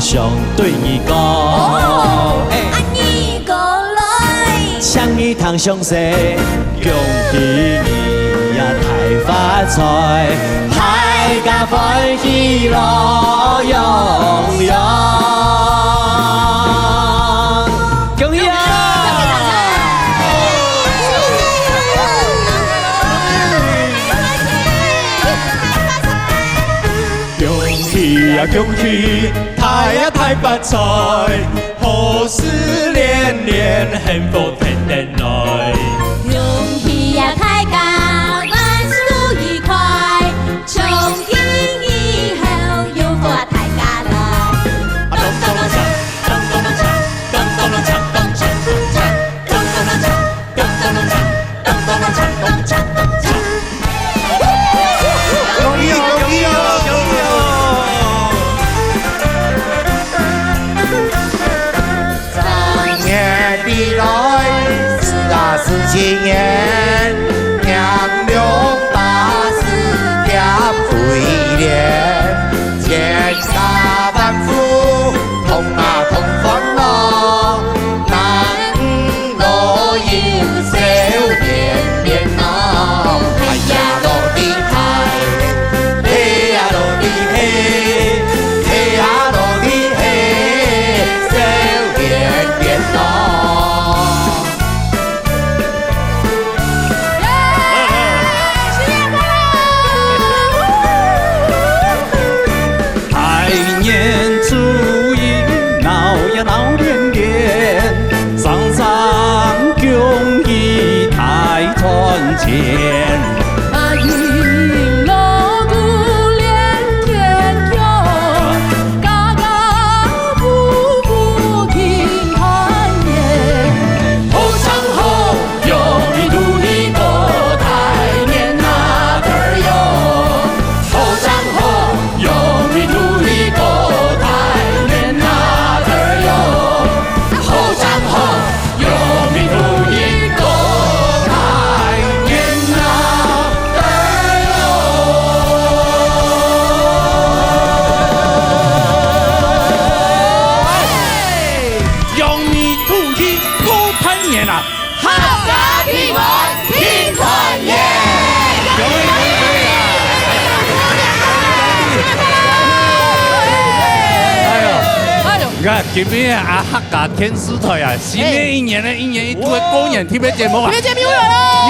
上对伊讲，安尼过来，请伊通详细，恭喜你呀大发财，大家欢喜乐融融。恭喜啊！恭喜呀恭喜，大呀大发财，好事连连，幸福天天来。恭喜呀大家万事愉快，从今以後要發大家來。咚咚咚鏘，咚咚咚鏘，咚咚咚鏘，咚鏘咚鏘，咚咚咚鏘，咚咚咚鏘，咚咚咚鏘，咚鏘咚鏘。恭喜哦！恭喜哦！恭喜哦！三年的来，是啊是7年，娘娘大事点回连，天下万福，同啊同欢乐，男女有笑绵绵呐，哎呀落地嗨，嘿呀落地嘿，嘿呀落地嘿，笑绵绵呐。大年初一闹呀闹连连，上上恭喜太团结。迎锣鼓连天响，家家户户庆团圆。好唱好，有你努力过大年那得儿哟。好唱好，有你努力过大年那得儿哟。好唱好，有你努力过大年那得儿哟。用你努力过团年啊！阖家平安庆團圓。你看今天啊，客家天师台啊，新的一年呢，一年一度的公演特别节目啊，别节目有喽，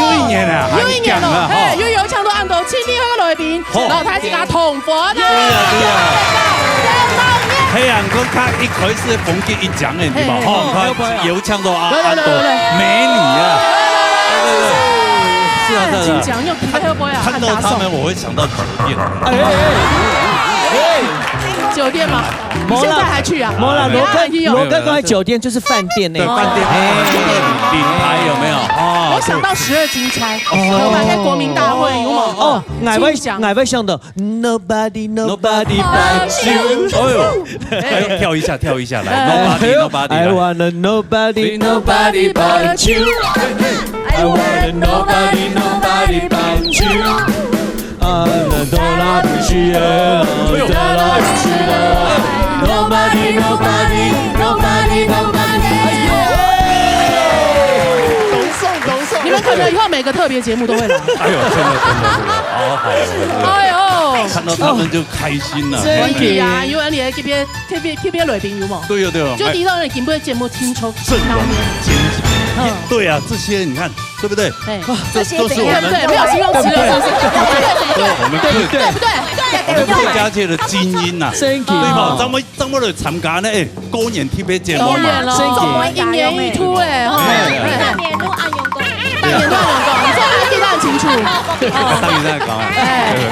又一年了，又一年了，哎，又有唱到按到亲力和来宾，然后他是他同佛的，对呀对黑暗跟他一开始的风格一讲的，对吧？哦，他有唱到啊，安朵美女啊，是啊，是啊，讲又还有不呀？看到他们我会想到酒店，酒店吗？现在还去啊？没啦，罗哥刚才酒店就是饭店那饭店品牌有没有？哦，我想到12金钗，我们在国民大会有吗？哦，矮位想的 Nobody but you。哦呦，跳一下，跳一下，来 ，Nobody I wanna nobody but you。I wanna nobody but you。都拉不去了，都拉不去了。Nobody。懂送，你们可能以后每个特别节目都会来。哎呦，真的，好好。哎呦，看到他们就开心了。是啊，因为你喺这边来宾有冇？对哦。就提到你根本节目听出阵容坚强。对啊，这些你看对不对？这些都是我们对，没有形容词了，是不是？我们客家界的精英呐，对吧？这么来参加呢？过年特别节目嘛，一年一突哎，大年都按用功，大年都按用功，你说他记得很清楚。当然在讲啊，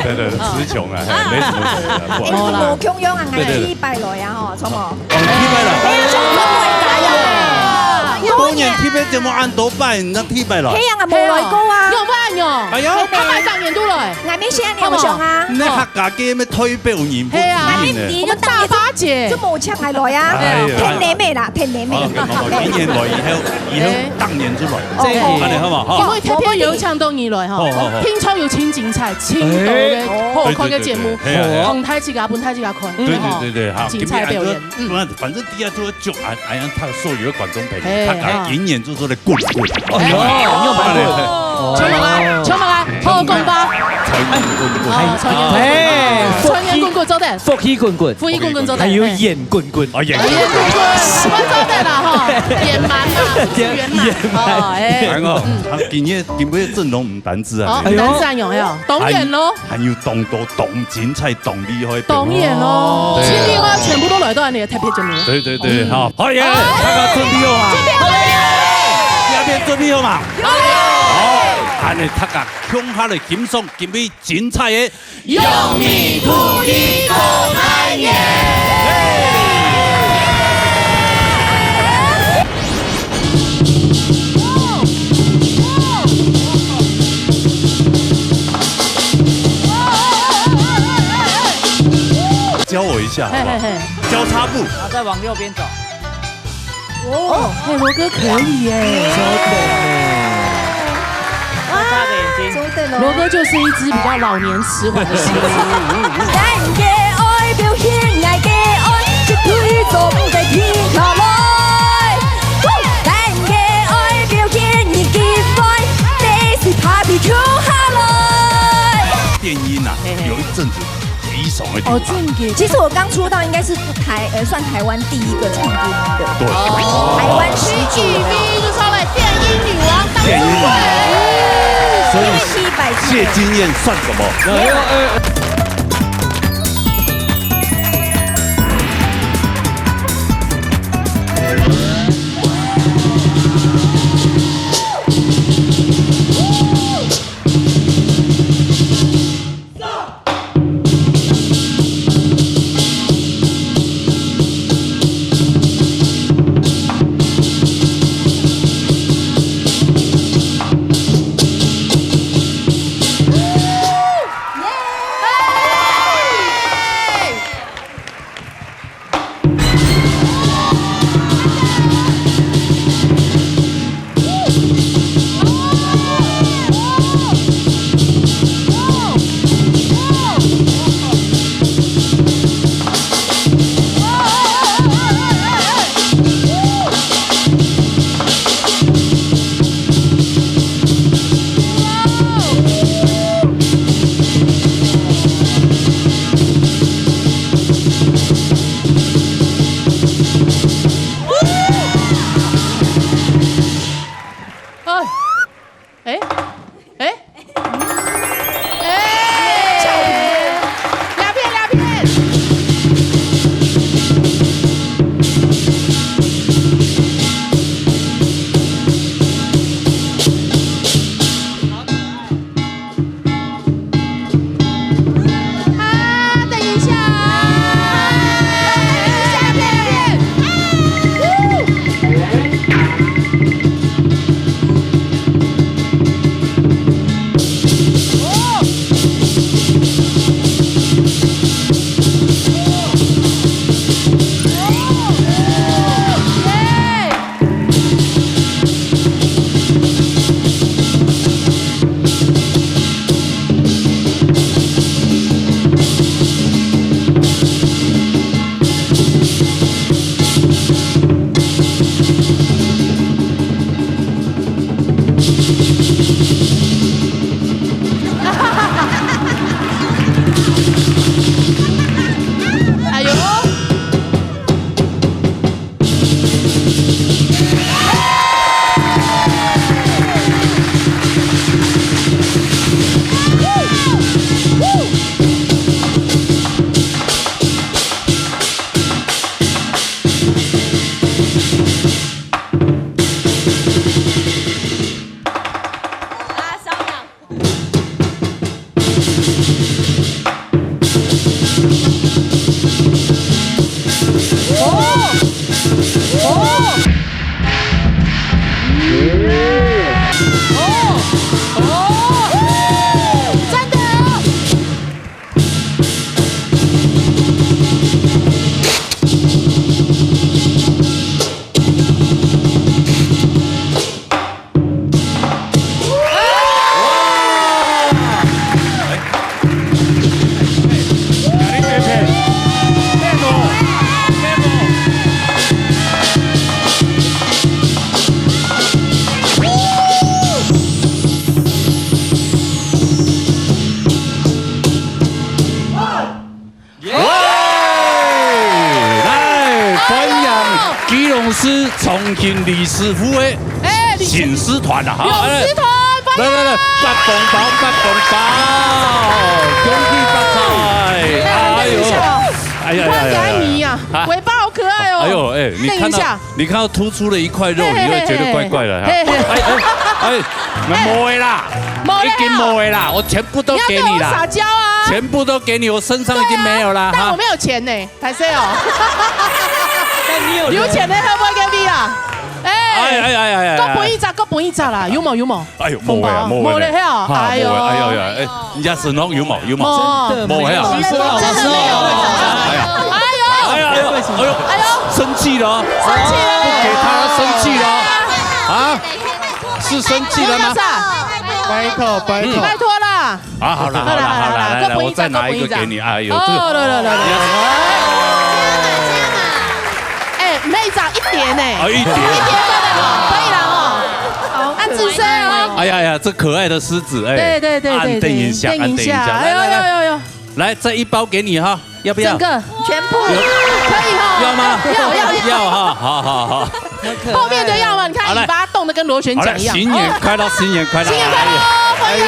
对，词穷啊，没什么词的。无穷样啊，我拜来啊吼，错冇？踢败了。过年特别节目按多拜，那踢败了。这样啊，冇来过啊。有办哟？哎呀，他买上年度了。外面先你有上啊？那客家嘅咩推表年？係啊。你我们大巴姐就冇抢来来啊，骗你妹啦，骗你妹。演演来以後當年出來，安尼好嘛？因為特別有搶到而來嚇，聽講有請精彩、青島嘅好看嘅節目，紅太子家、本太子家看，對，哈，精彩表演。反正底下都做哎呀，他所有嘅觀眾朋友，他講演做做嚟滾滾，搶埋啊，好講吧。財源滾滾做得，福氣滾滾，富衣滾滾做得，還有演滾滾，演滾滾，我做得啦哈，演滿嘛，圓滿，今日陣容唔單止啊，唔單止用呀，懂演咯，還有懂多、懂精彩、懂厲害，懂演咯，今天我全部都來到你嘅特別節目，對，好，好嘢，大家準備好嘛？第二遍準備好嘛？好，安尼大家向下嚟欣賞今日精彩嘅用米土地過太年。教我一下好不好？交叉步，然後再往右邊走。哦，羅哥可以耶，大的眼睛，羅哥就是一隻比較老年遲緩的獅子。咱嘅愛表現，愛嘅愛，絕對總在天下來。咱嘅愛表現，你結婚，你是 Party 跳下來。電音啊，有一陣子非常的流行。其實我剛出道應該是算台灣第一個唱電音的。對，台灣十第一就成為電音女王當之無所以謝金燕算什麼？欢迎基隆市重庆李师傅的醒狮团啊！有狮团，来，发红包，恭喜发财！哎呦，可爱迷呀，尾巴好可爱哦！哎呦，你看到突出了一块肉，你会觉得怪怪的哈。没啦，已经没啦，我全部都给你啦。撒娇啊！全部都给你，我身上已经没有啦。但我没有钱呢，拍谁哦？但你有钱的会不会给你啊？哎，各分一扎啦，有冇？哎呦，没嘞，哎呦，人家沈龙有冇？没有，李老师哎呦，生气了，不给他生气了啊？是生气了吗？拜托啦！啊，好了，来，我再拿一个给你。哎呦，这个，每一张1点呢，一点，可以了哦。好，按紫色哦。哎呀，这可爱的狮子，哎，对，按电影下，来，来，再一包给你哈，要不要？整个全部可以哈？要吗？要哈，好。后面的要吗？你看尾巴动得跟螺旋桨一样。新年快乐，新年快乐！欢迎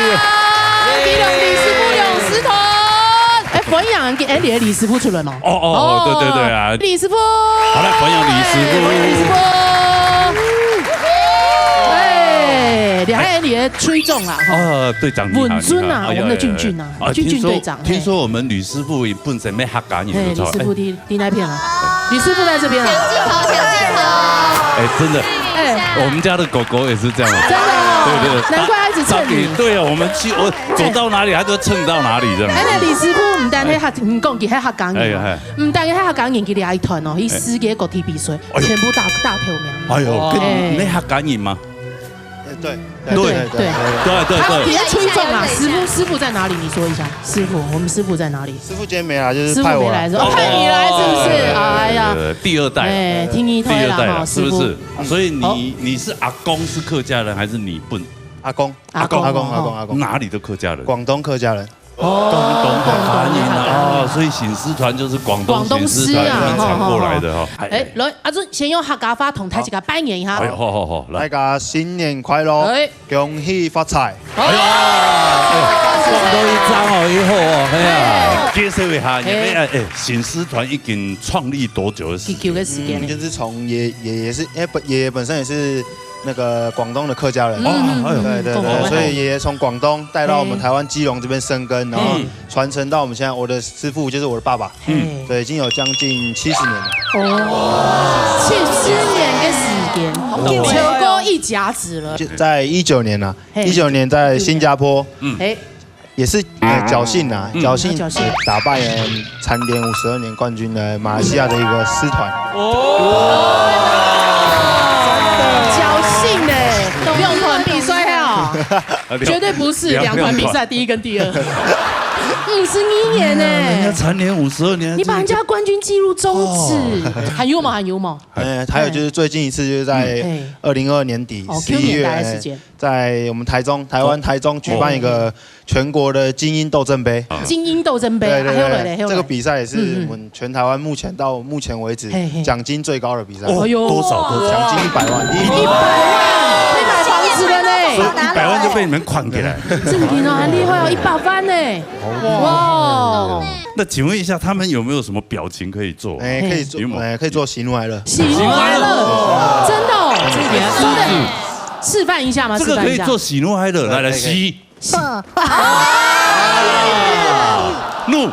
基隆李师傅勇狮团。欢迎给你的李师傅出来了。对啊，李师傅。好了，欢迎李师傅。两个你的崔总啊，队长稳尊啊，我们的俊啊，俊队长。听说我们吕师傅本身没客家人，吕师傅的那片啊，吕师傅在这边啊。真的，我们家的狗狗也是这样，真的，对，难怪它一直蹭你。对啊，我走到哪里，它都蹭到哪里这样。那李师傅唔单喺客，唔講佢喺客家人，唔單喺客家人，佢哋一團哦，佢4個國體比賽，全部大頭名。哎呦，你客家人嗎？对，他比较吹重啊，师傅在哪里？你说一下，师傅，我们师傅在哪里？师傅今天没来，就是派我来，派你来是不是？哎呀，第2代，听一推了，是不是？所以你是阿公是客家人还是你笨？阿公，哪里的客家人？广东客家人。广东啊，所以醒狮团就是广东醒狮团传过来的哈。来，阿尊先用客家话同大家拜年一下。好，来，大家新年快乐，恭喜发财。哎呀，放多一张哦，以后哦，哎呀，介绍一下，醒狮团已经创立多久的时间？就是从爷爷是，因为爷爷本身也是。那个广东的客家人，对，所以爷爷从广东带到我们台湾基隆这边生根，然后传承到我们现在。我的师傅就是我的爸爸，对，已经有将近70年了。70年的时间，超过一甲子了。在19年啊，19年在新加坡，也是侥幸打败了蝉联52年冠军的马来西亚的一个狮团。用团比赛啊，绝对不是2团比赛，第1跟第2。51年呢，人家蝉联52年，你把人家冠军记录终止，很幽默。还有就是最近一次就是在2022年底11月，在我们台湾台中举办一个全国的精英斗争杯。对，这个比赛也是我们全台湾到目前为止奖金最高的比赛。多少？奖金100万。100万。所以100万就被你们框起来，这么很厉害哦，100万呢！哇！那请问一下，他们有没有什么表情可以做？可以做喜怒哀乐。喜怒哀乐，真的哦，真的，示范一下吗？这个可以做喜怒哀乐，来喜，怒，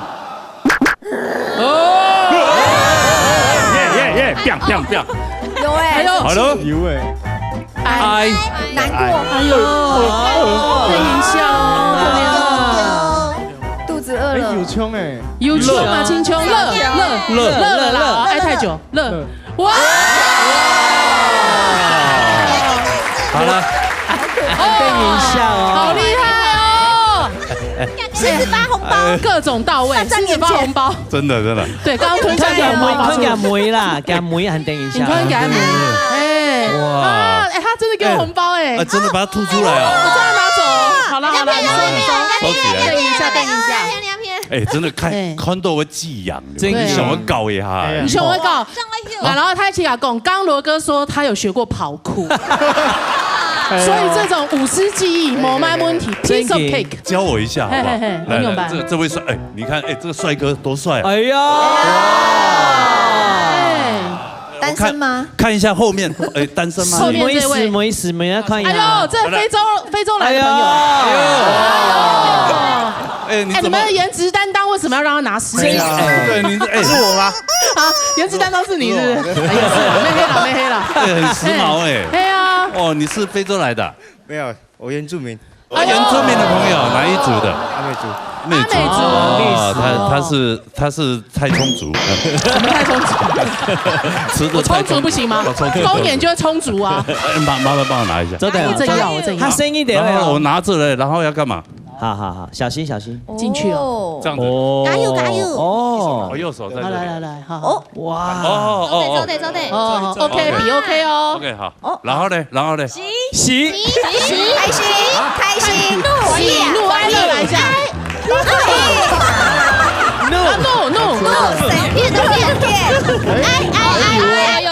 耶，有哎，好了，有哎。哀，难过，哎呦，被影响哦，肚子饿了，有穷哎，有穷嘛，青穷，乐啦，爱太久，乐，哇，好了，被影响哦，好厉害哦，狮子发红包，各种到位，狮子发红包，真的，对，刚刚吞下两包，给他梅啦，给他梅很等一下，你吞给他梅，哇。他真的给我红包哎！真的把它吐出来啊！我真的拿走。好了，收起来。等一下。哎，真的看到我寄养，真的想要搞一下。你想我搞，然后他去讲，刚刚罗哥说他有学过跑酷，所以这种舞狮技艺没问题 ，piece of cake。教我一下好不好？很勇敢。这位帅，哎，你看，哎，这个帅哥多帅啊！哎呀，单身吗？看一下后面，哎，单身吗？后面这位，没事，没要看一下。哎呦，这非洲来的朋友。哎，你们的颜值担当为什么要让他拿10亿？对，你哎，是我吗？啊，颜值担当是你是？没黑了。很时髦哎。对啊。哦，你是非洲来的？没有，我原住民，原住民的朋友，哪一族的？阿美族。美族哦，他是太充足，什么太充足？吃的充足不行吗？公演就会充足啊。麻烦帮我拿一下。真的，他声音得然后我拿着了，然后要干嘛？好，小心进去哦。这样子。加油！哦，右手在这里。来，好。哇！走得。哦 ，OK， 比 OK 哦。 OK 好。然后呢？洗，开心，喜怒哀乐来一下。怒，爱，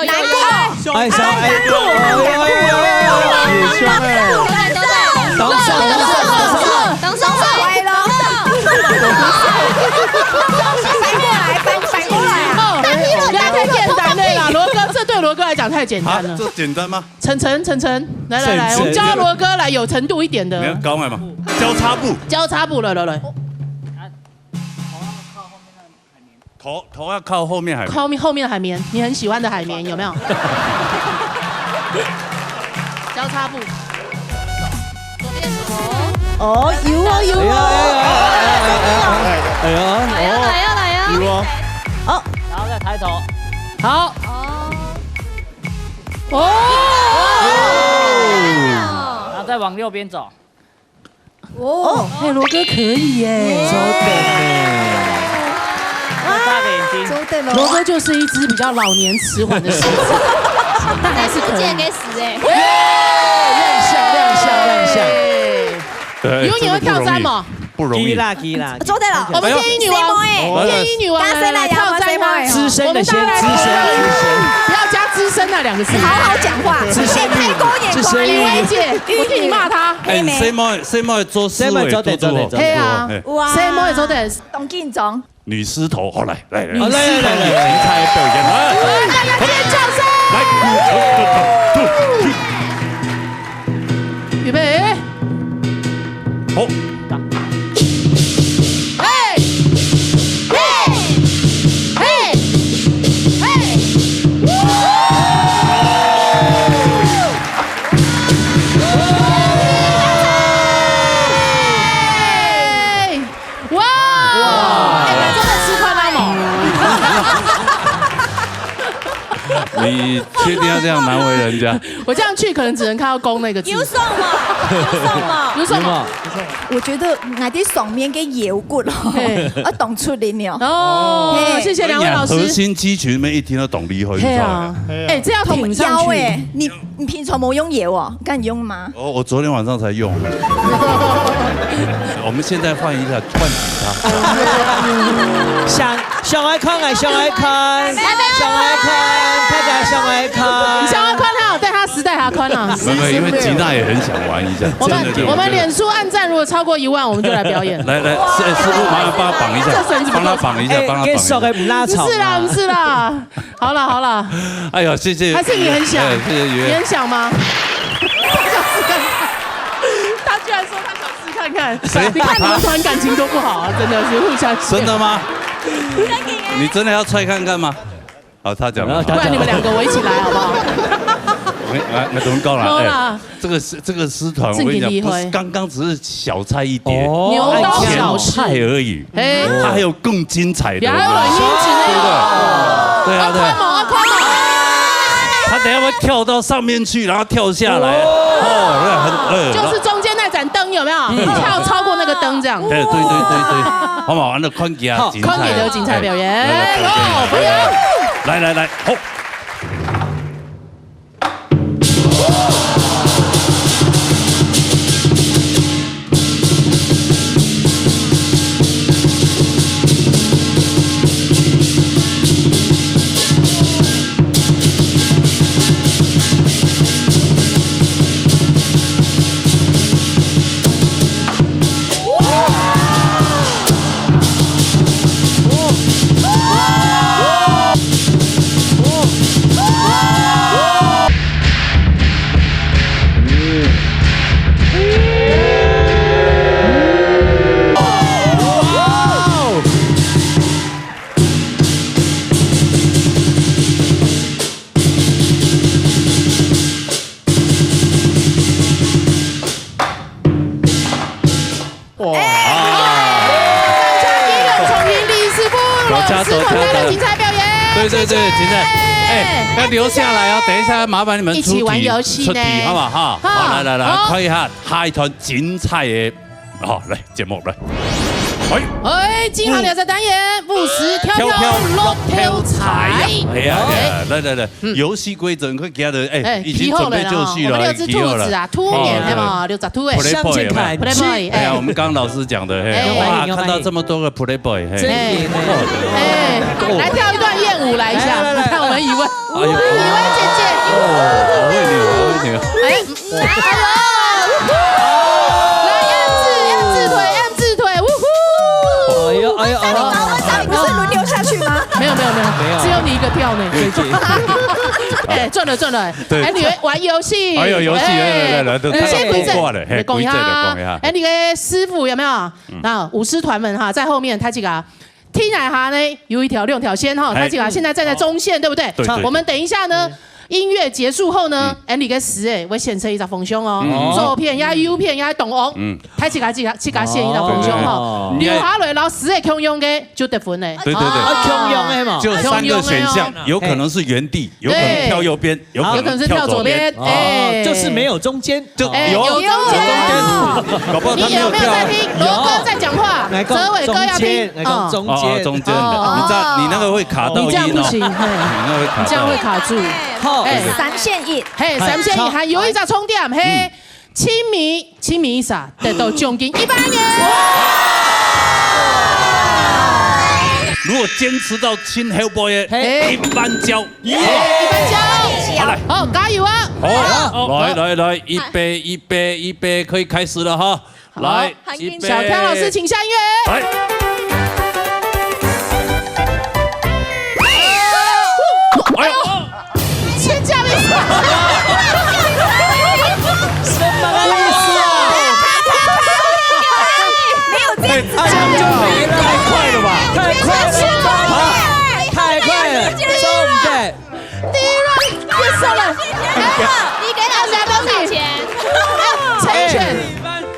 难过，爱上爱过，等手歪了，反过来啊！太简单了啦，罗哥，这对罗哥来讲太简单了。这简单吗？晨，来，我们教罗哥来有程度一点的。你要搞买吗？交叉步，来。头要靠后面海绵，后面的海绵，你很喜欢的海绵有没有？交叉步。左边手。哦，有来呀！有哦。然后再抬头，好。然后再往右边走。哎，罗哥可以耶。大个眼睛，罗哥就是一只比较老年迟缓的狮子，但还是可以。借给死哎！亮相。以为你会跳簪吗？不容易。基啦。做对了。我们天衣女王来跳簪吗？资深的先，不要加资深那2个字。好好讲话，资深太公眼李薇姐，我替你骂他。哎，谁冇做思维做得对啊，哇，谁冇做得？董建中，女狮头，好来，精彩表演，大家尖叫声，预备，好。你确定要这样难为人家？我这样去可能只能看到公那个字。有送嘛？有什么？我觉得那啲爽面嘅腰骨哦，懂出嚟了。哦，谢谢2位老师。核心肌群们一听到懂离婚，对啊，哎，这要挺上去。哎，你平常冇用腰哦？敢用吗？哦，我昨天晚上才用。我们现在换吉他。上来看，快点上来看。你上来看他，带他10代他宽了。没有，因为吉娜也很想玩一下。我们脸书按赞如果超过1万，我们就来表演。来，师傅麻烦帮他绑一下，帮他绑一下。不是啦。好了。哎呦，谢谢。还是你很想？谢谢你很想吗？他居然说他想试看看。你看你们团感情多不好啊，真的是互相。真的吗？你真的要踹看看吗？好，他讲了。不然你们2个我一起来好不好？我怎么搞了？这个师团，我跟你讲，不是刚刚只是小菜一碟，牛刀小菜而已。他还有更精彩的。还有软音质的。对啊。他等下会跳到上面去，然后跳下来。就是中间那盏灯有没有？跳超过那个灯这样。对，好嘛，玩的宽给啊，宽给的精彩表演。不要。来，好。对对对，真的，哎，要留下来哦。等一下，麻烦你们一起玩游戏呢，好不好？好，来，看一下下一团精彩的，好来节目来。哎，今行聊在单元50跳跳六跳彩。哎呀，来，游戏规则可以给他的，哎，已经准备就绪了。我们6只兔子啊，兔年对吗？6只兔哎，向前看，Play Boy。哎呀，我们刚刚老师讲的，哇，看到这么多个 Play Boy，真哎，来跳一段艳舞来一下，看我们以为姐姐，好会扭，不是轮流下去吗？没有，只有你一个跳呢。哎，赚了。哎，你玩游戏？还有游戏，来，都先规则，讲一下。哎，你的师傅有没有？那舞狮团们哈，在后面，他这个踢奶哈呢，有一条6条线哈，他这个现在站在中线，对不对？我们等一下呢。音乐结束后呢，哎，你个10哎，我显出一只丰胸哦，左片呀、右片呀，动哦，睇这个线一只丰胸哈，留下来，然后10哎空用嘅就得分嘞。对，空用的嘛，就3个选项，有可能是原地，有可能跳右边，有可能是跳左边，哎，就是没有中间，就有中间，搞不好他没有跳。你有没有在听？罗哥在讲话，哲伟哥要听，中间的，你知道你那个会卡到音哦，你这样不行，你这样会卡住。3线1，嘿，3线1还有一只充电，嘿，亲密一下得到奖金100元。如果坚持到亲 Hellboy 1班交，1班交，好来，好加油啊！好，来，预备，可以开始了哈！来，小跳老师请下音乐。来。哎呦！先加一下。什么意思啊？没有这样子，就没了，太快了吧？太快了，收不对。第一轮结束了，你给老师多少钱？成全。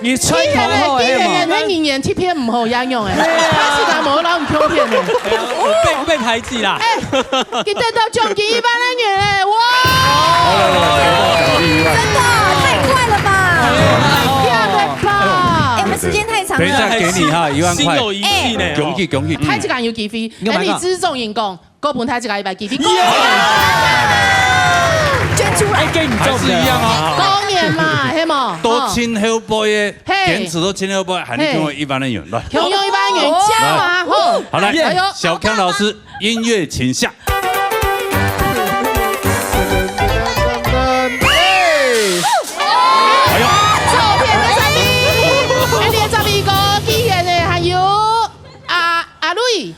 你吹头后哎嘛？那年年贴片唔好应用哎，他是干冇让唔挑片的，被排挤啦。哎，给得到奖金100元哎，哇！真的太快了吧？漂亮吧？哎，我们时间太长了。等一下给你哈1万块，心有余悸呢。恭喜！太子港有几飞？哎，你资助员工，高盘太子港100几飞？捐出来，跟你还是一样哦。公年嘛，黑嘛，都亲 Hellboy 的，坚持都亲 Hellboy，喊你给我100元来。用100元加嘛，好来，小康老师音乐请下。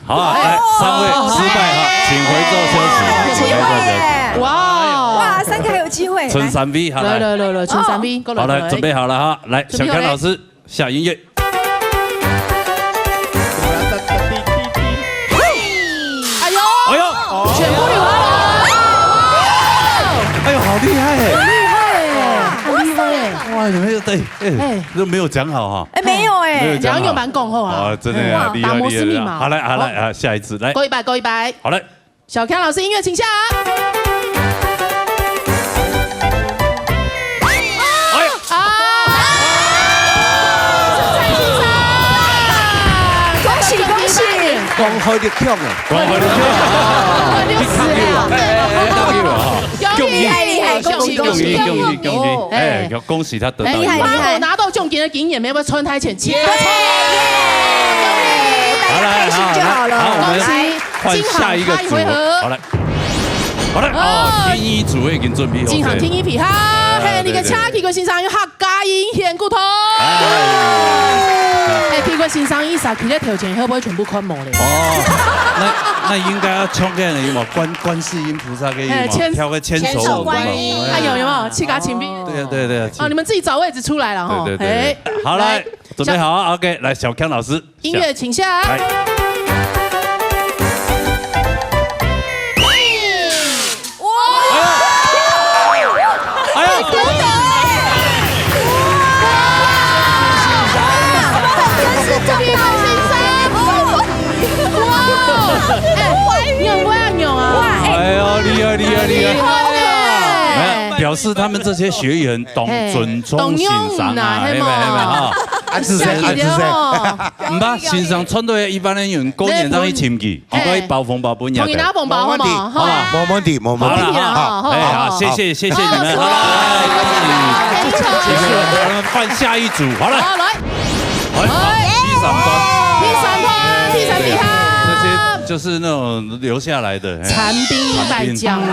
好，来3位失败哈，请回座休息。哇，3个还有机会。存3V，好来，存3V，好来，准备好了哈，来，小康老师下音乐。哎呦，全部流汗了。哎呦，好厉害哎！很厉害哎！哇，你们又对，都没有讲好哈。哎，没有哎，讲有蛮拱后啊。真的呀，打摩斯密码。好来啊，下一次来。勾100。好嘞，小康老师音乐请下。恭喜！公开的跳啊！公开的跳啊！厉害！恭喜他得到厉害！拿到奖金的经验，没有穿台前切。好了，开心就好了。好，我们换下一个组合。好了，天一组已经准备好。金行天一皮哈，嘿，你个车去过欣赏有客家音显骨头。哎，去过欣赏伊啥？去咧头前会不会全部看无咧？那应该要冲个有冇观世音菩萨给跳个千手观音，哎有没有七嘎请币？对。哦，你们自己找位置出来了哈。对。好来，准备好 ，OK， 来小康老师，音乐请下。你有没有用啊？表示他们这些学员懂尊重欣赏啊，系咪哈？安子生，安子生，唔捌欣赏穿对一般人用过年当去亲戚，如果包红包本也同你拿红包好吗？好吧，没问题，没问题。好，哎好，谢谢你们，好了，结束了，我们换下一组，好了，好来，第三关，第三题哈，这些就是那种留下来的残兵败将啊。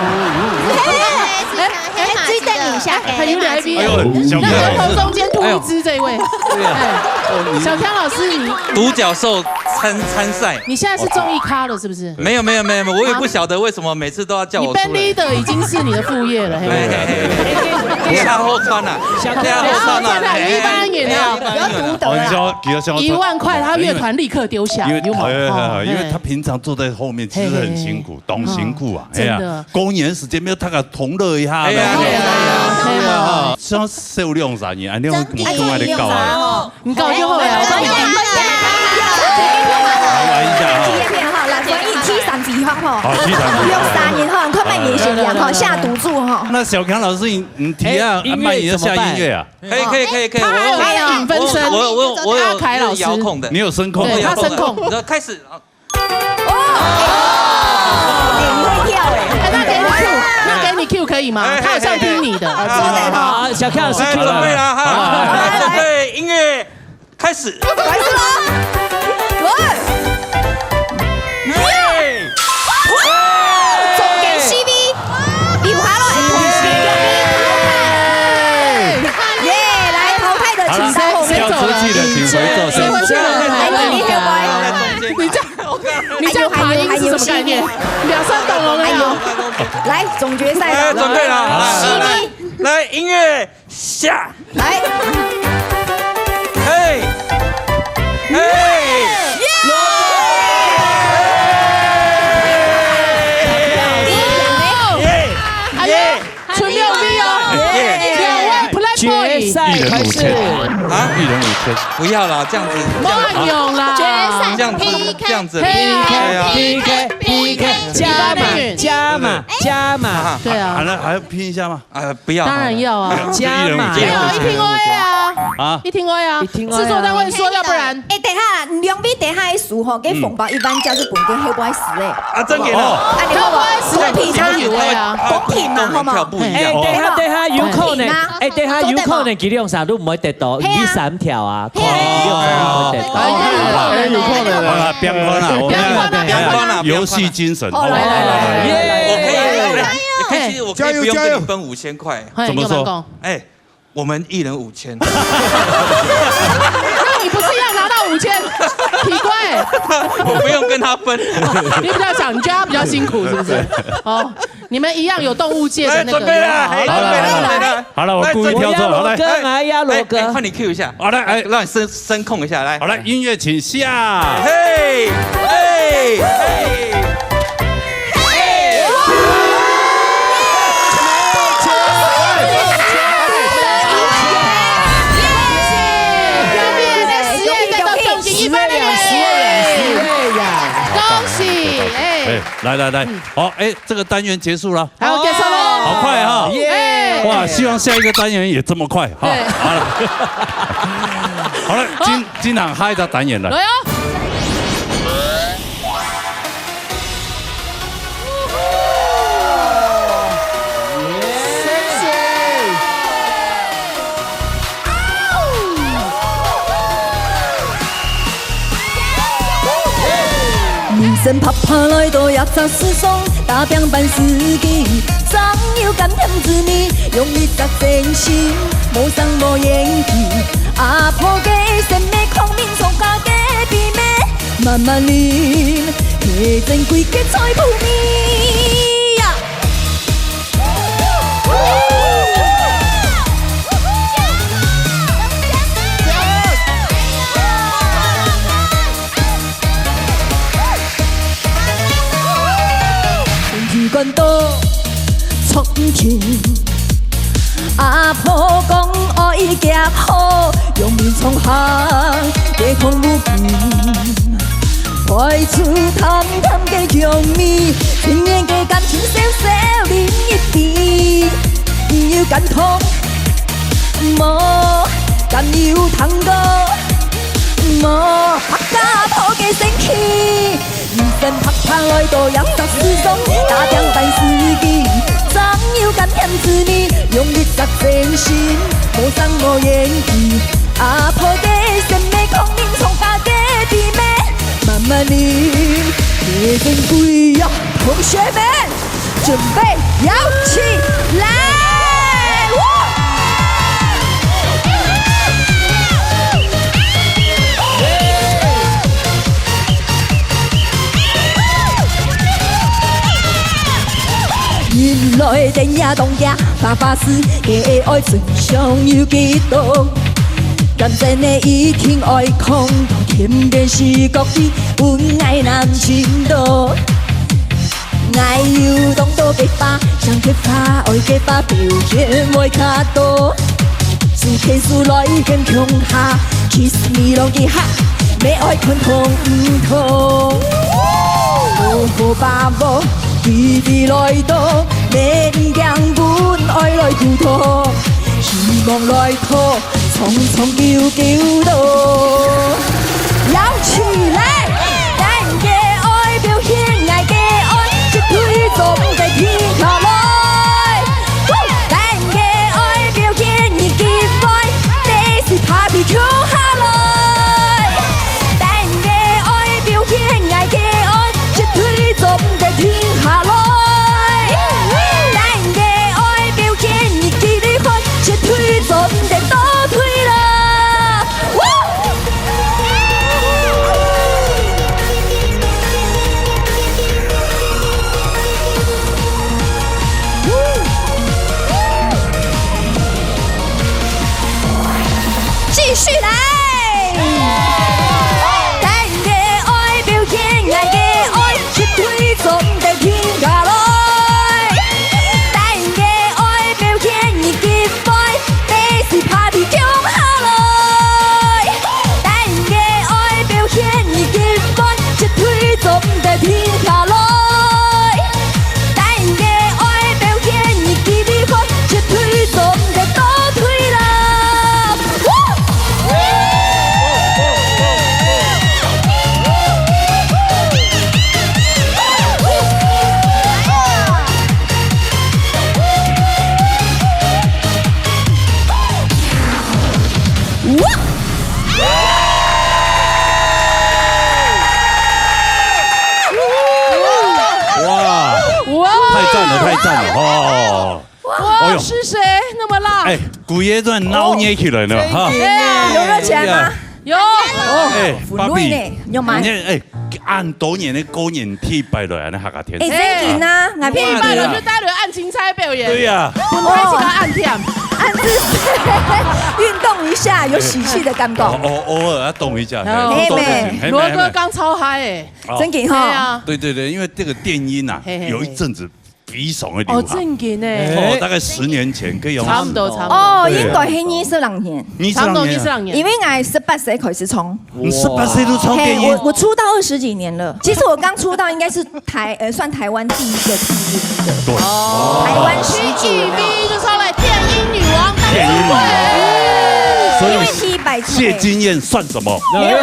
追等你下还有来宾，哎呦，小那天从中间突一支这位，小天老师你独角兽参赛，你现在是综艺咖了是不是？没有，我也不晓得为什么每次都要叫你我出 band 来。 leader 已经是你的副业了，下后穿啊，下后穿啊，有一般人也要，有独得哦，你啦。叫1万块，他乐团立刻丢下，因为有吗？因为他平常坐在后面，其实很辛苦，懂辛苦啊。真的，过年时间没有他个同乐一下。哎呀，像销量啥嘢，你用从哪里搞啊？你搞就好了，我帮你玩一下哈。体验片哈，来所以T3字哈哈，好，T3字用3年哈，快卖年限量哈，下赌注哈。那小强老师，你提啊，慢也要下音乐啊？可以，他还有影分身，我阿凯老师遥控的，你有声控？对，他声控。开始。你会跳哎，那给你 Q 可以吗？他好像听你的。好，小 K 老师准备了哈，准备音乐开始。开始了，重点 CV， 比哈喽，耶，来淘汰的请稍后要出去的请回座，谁回去了？你这样爬音是什么概念？2、3等了没有？来总决赛了，准备了，来音乐下，来，嘿，纯六 V 哦，2万 Play 决 Boy，赛开始啊，1人5000，不要啦，这样子，慢用啦，这样子 PK， 加码，对啊，还要拼一下吗？不要，当然要啊，加码，没有一听 O A 啊，一听 O A 啊，制作单位说，要不然，哎，等下2比等下的数吼，给红包一般叫做本跟黑白十嘞，真给了，啊，你好不好？公平啊，公平嘛，好吗？不一样，等下有可能，等下有可能吉利用啥都唔会得到，3條啊，可能吉利用啥都唔會得到，有可能好了，变宽了，我们游戏精神，好不好？我可以不用跟你分5000块，怎么说？哎，我们1人5000。那你不是要拿到5000？奇怪，我不用跟他分。你比较想，你觉得他比较辛苦是不是？哦，你们一样有动物界的那个。准备了，好了，我故意挑错，好来，来呀，罗哥，换你 Q 一下，好来，哎，让你声控一下，来，好来，音乐请下，嘿。来，好，哎，这个单元结束了，好，结束了，好快哈，耶！哇，希望下一个单元也这么快，好，好了，好了，今场下一个单元了，来哦。人生拍拍来到也杂思松，打拼办事机，总有甘甜滋味，用力砸真心，无伤无言气。阿婆家鲜美孔明从家家甜美，慢慢啉，下珍贵结菜脯面呀。关刀冲天，阿婆讲爱夹好，用面冲行，地空无边，快出淡淡的香味，情愿的感情小小饮一杯，感通，无甘有通过，无拍甲抱家生气，人生拍来都要十四种，打点办事机，总有甘甜滋味，用力杀真心，无伤无言语，啊抱家鲜美空灵从家家甜美，慢慢饮，热天贵呀，同学们准备摇起来！原来电影当家，爸爸是的爱真相有几多？感情的一听爱空，天边是各地本爱难情多。爱有当多几把，想结巴爱结巴，表现会较多。事起事来很强下 ，kiss me 拢记下，要爱困通唔通？无好爸母。弟弟来到，免让阮爱来孤独，希望来讨，匆匆救救到，摇起来！咱的爱表现爱的爱，一推总在天下来。咱的爱表现你几番，这是 barbecue 下来。咱的爱表现爱的爱，一推总在天下来。咱的爱表现你几番，一推总在倒退啦。继续来。咱的爱表现爱的爱，一推总在天下来。咱的爱表现你几番，这是 barbecue 下来。咱的爱表现你几番，一推总在天下来。咱的爱表现你几番，一推总在倒退啦。太赞了，太赞了哦！哇，是谁那么辣？哎，古爷段挠捏起来了哈！有热起来吗？有。哎，腐女呢？有吗？哎，按多年的狗眼贴白了，那下个天。哎，真紧啊！哪贴白了就待会按青菜表演。对呀。本来是个按甜，按姿势运动一下，有喜气的感觉。偶尔要动一下。罗哥刚超嗨哎，真紧哈！对对对，因为这个电音呐，有一阵子比爽的流行。正经呢。大概10年前可以用。差不多。哦，应该是22年。差不多22年。因为我18岁开始冲。你18岁就冲电音？我出道20几年了。其实我刚出道应该是算台湾第一个电音的。对。台湾始祖。1B 就上来电音女王当电音女王。所以谢金燕算什么？没有，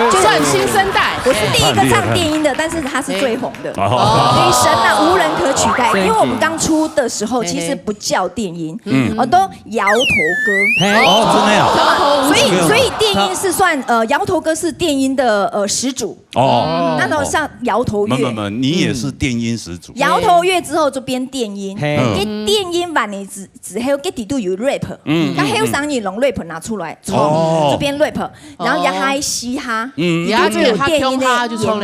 就算新生代。我是第一个唱电音的，但是他是最红的。女神啊，无人可取代。因为我们刚出的时候，其实不叫电音，都摇头歌。哦，真的呀。所以电音是算摇头歌是电音的始祖。哦。那种像摇头乐。没，你也是电音始祖。摇头乐之后就变电音，电音版你只还有给底度有 rap，那还有三年龙 rap 拿出来冲，就变 rap，然后也还嘻哈，就有电音的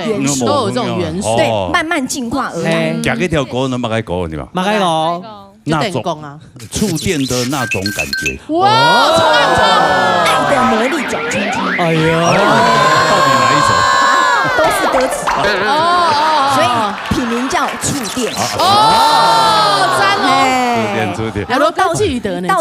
元素，都有这种元素，对，慢慢进化而来。夹一条歌，能马开歌对吧？马开歌，那种啊，触电的那种感觉。哇，冲！爱的魔力转圈圈。哎呀，到底哪一首？都是歌词哦，所以品名叫触电。赞哦！触电。然后到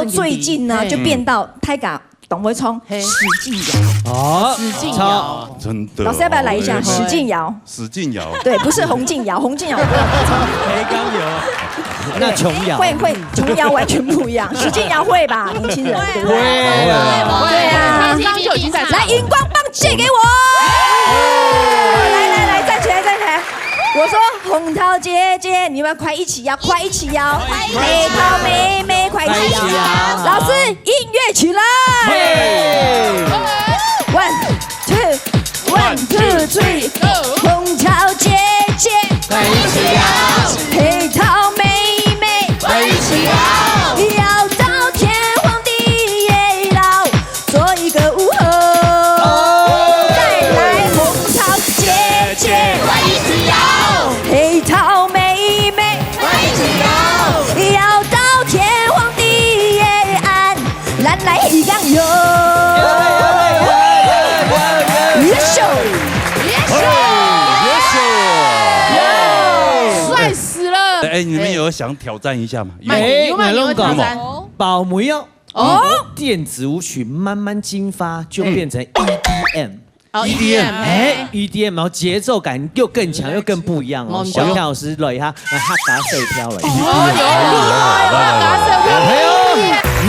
最近呢，就变到泰嘎董威聪、嘿史劲尧。哦，使劲摇，真的。老师要不要来一下史劲尧？史劲尧，对，不是洪劲尧，洪劲尧培刚有，那琼瑶会，琼瑶完全不一样。史劲尧会吧，年轻人对不对？对啊，刚刚就已经在来，荧光棒借给我。来，站起来。我说红桃姐姐，你们快一起摇，快一起摇。美桃妹妹，快一起摇。老师，音乐起来。One two three， 红桃姐姐，快一起摇，黑桃妹妹，快一起摇，摇到天荒地老，做一个午后。再来红桃姐姐，快一起摇，黑桃妹妹，快一起摇，摇到天荒地暗，咱来一gang哟。帅死了！哎，你们有想挑战一下吗？有挑战保梅哦。哦，电子舞曲慢慢进发，就变成 EDM。EDM，哎，EDM，然后节奏感又更强，又更不一样哦。小跳老师来哈，来哈嘎手跳了。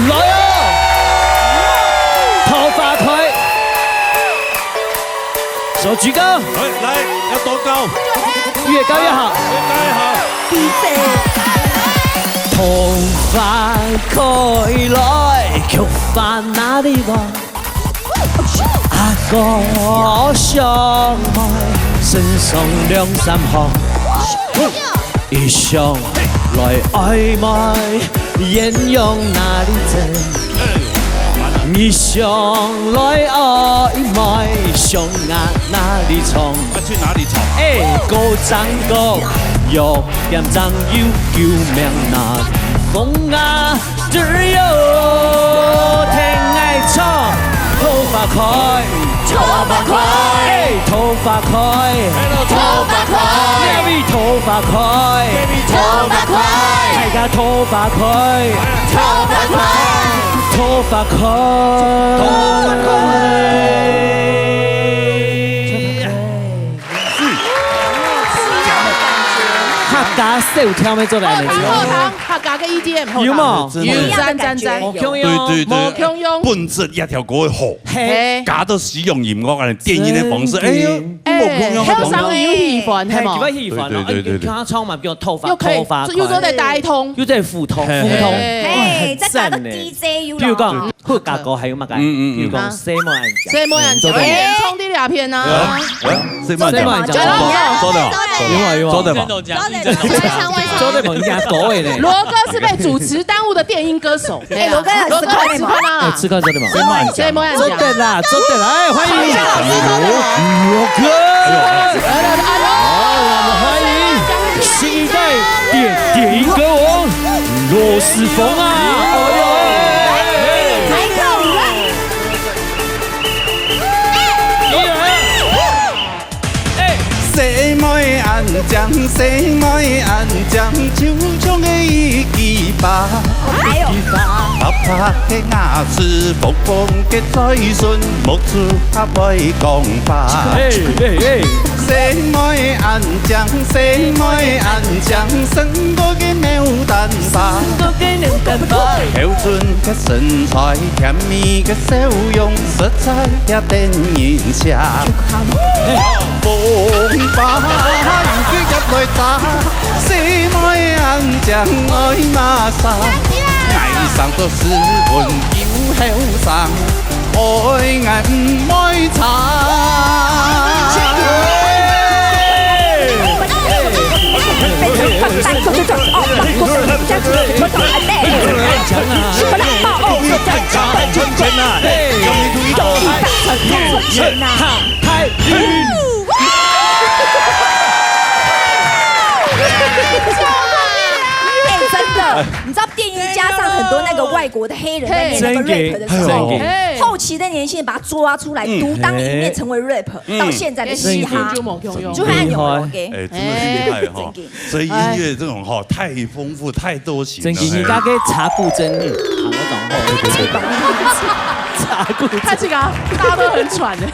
来哦，头发快，手举高，来，要多高？越高越好。头发开来，菊花哪里来？阿哥相爱，身上兩三行，一上來曖昧，豔陽哪裡正？一上來曖昧，上眼哪裡藏？去哪裡藏？哎，高爭高，欲點爭要救命哪？風啊，只有聽愛唱。頭髮開，頭髮開，頭髮開，頭髮開 ，baby 頭髮開，頭髮開，大家頭髮開，頭髮開，頭髮開，頭髮開。客家小跳咩做嚟？客家嘅 EDM 有冇？有，冇強用，本質一條歌好，假到使用音樂嘅電音嘅方式，哎呀，香港有氣氛係嘛？氣氛咯，他唱嘛叫頭髮，頭髮，又做嚟帶通，又在互通，互通，哎，再加個 DJ 要比如講，客家歌係咁乜嘅？比如講什麼人講？什麼人講？衝啲兩片啊！什麼人講？周德邦。周德邦人家歌嘅呢？羅哥是被主持耽誤的電音歌手。哎，羅哥很吃虧啦！吃虧周德邦。什麼人講？周德啦，周德啦，哎，歡迎羅哥。歡迎新一代電音歌王羅時豐啊！西妹安將，西妹安將，手中的一枝花，白白的牙齒，薄薄的嘴唇，木處還未講話。西妹安將，西妹安將，生過嘅牡丹花，孝順嘅身材，甜蜜嘅笑容，色彩也電影下。風把雨入來打，西妹安將愛馬殺，愛上都是溫柔後生，愛愛唔愛慘。真的，你知道电音加上很多那个外国的黑人在念那个 rap 的时候，后期的年轻人把它抓出来，独当一面，成为 rap，到现在的嘻哈，就很有哎，真的是厉害哈！所以音乐这种哈太丰富、太多型了。真嘅，而家嘅茶古真女，我講好。傻故事。他这个大家都很喘的。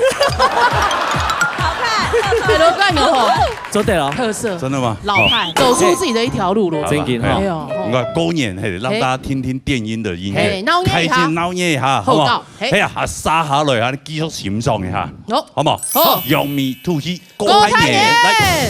好看，海螺怪牛吼，做对了，特色真的吗？老派，走出自己的一条路咯。真紧哈。哎呦，我们公演嘿，让大家听听电音的音乐，开心闹热一下，好不好？哎呀，沙下来啊，继续欣赏一下，好不好？好，用米吐气，郭台铭来。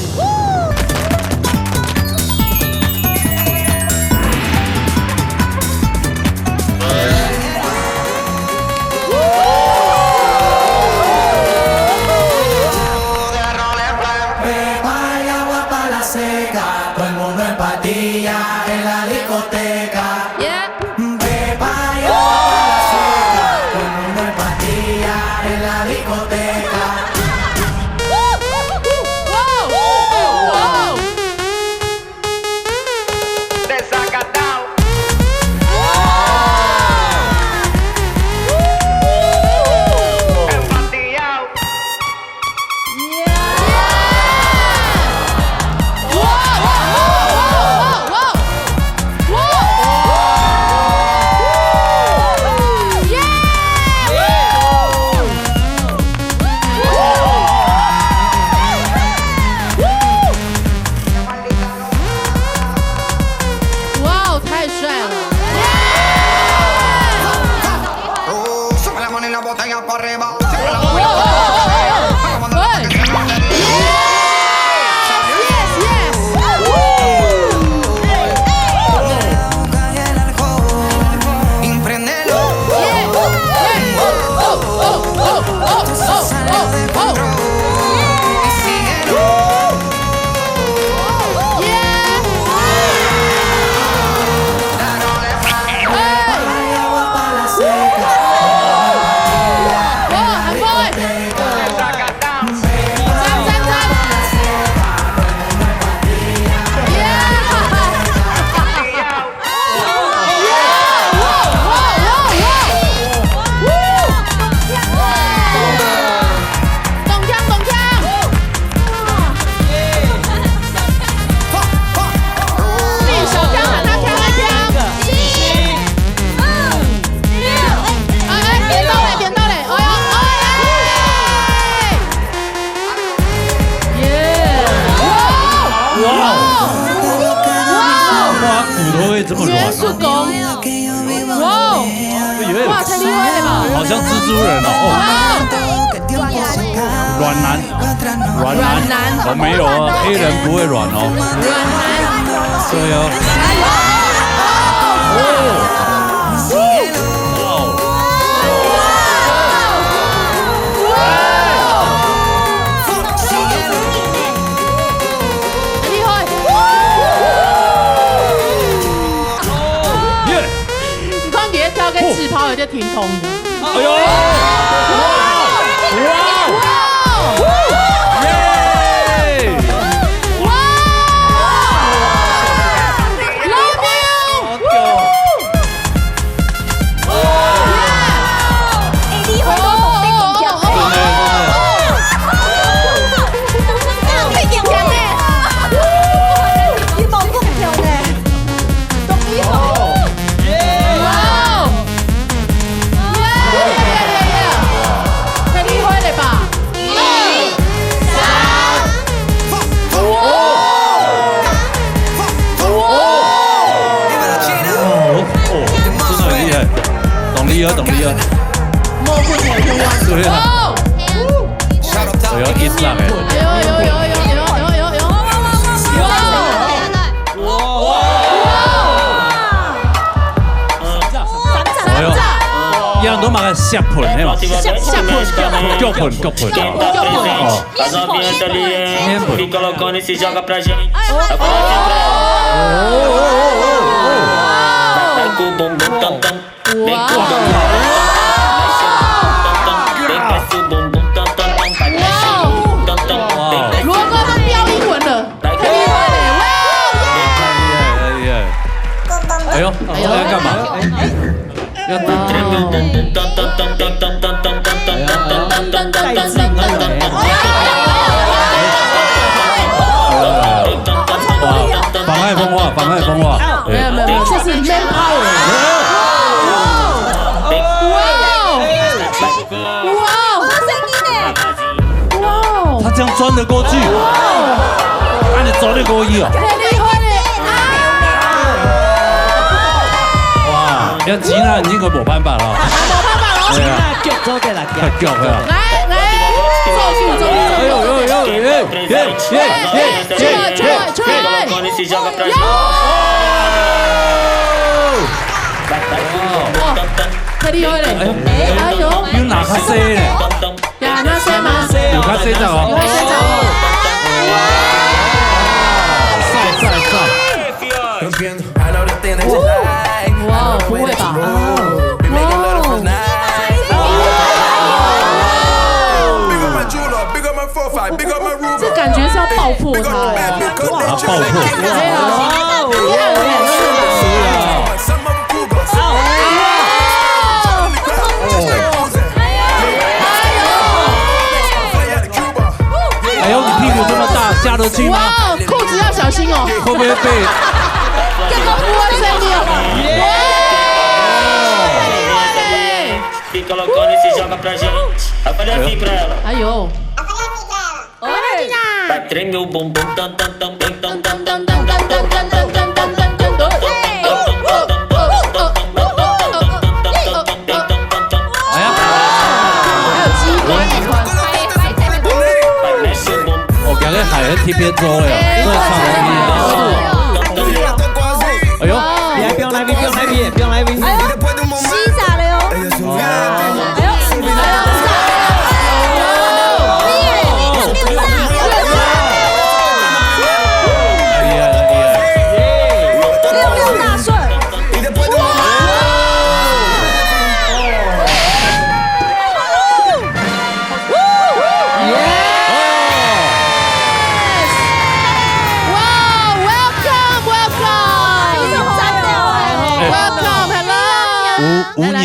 元素工，哇，哇，太厉害了吧！好像蜘蛛人哦。软男，我没有啊，黑人不会软哦。软男，对哦。跟自抛有点挺通的。哎呦！懂你了。莫不甜甜呀！对啊。我要一上哎。一樣都買個石盤係嘛？腳盤。羅哥都標英文了，太厲害了！哎呦，要幹嘛？妨礙風化。沒有，這是 man power。哇！这样钻得过去，那你走得过去哦。哇，要吉娜已經佢冇辦法啦，冇辦法咯，吉娜腳咗嘅啦，腳啊！來，做數，哎呦，出來！太厲害嘞！哎呦，要拿卡西咧，呀，那些嗎？有卡西就哦，哇，不會吧？這感覺是要爆破它哎！爆破！哎呀，哎呦，你屁股這麼大，下得去嗎？哇，褲子要小心哦！會不會被？這個不會聲音。哎呦！係喺貼邊做嘅，都係唱嘅。哎呦，不用來 V， 不用來 V， 不用來 V。西炸了喲！6大順。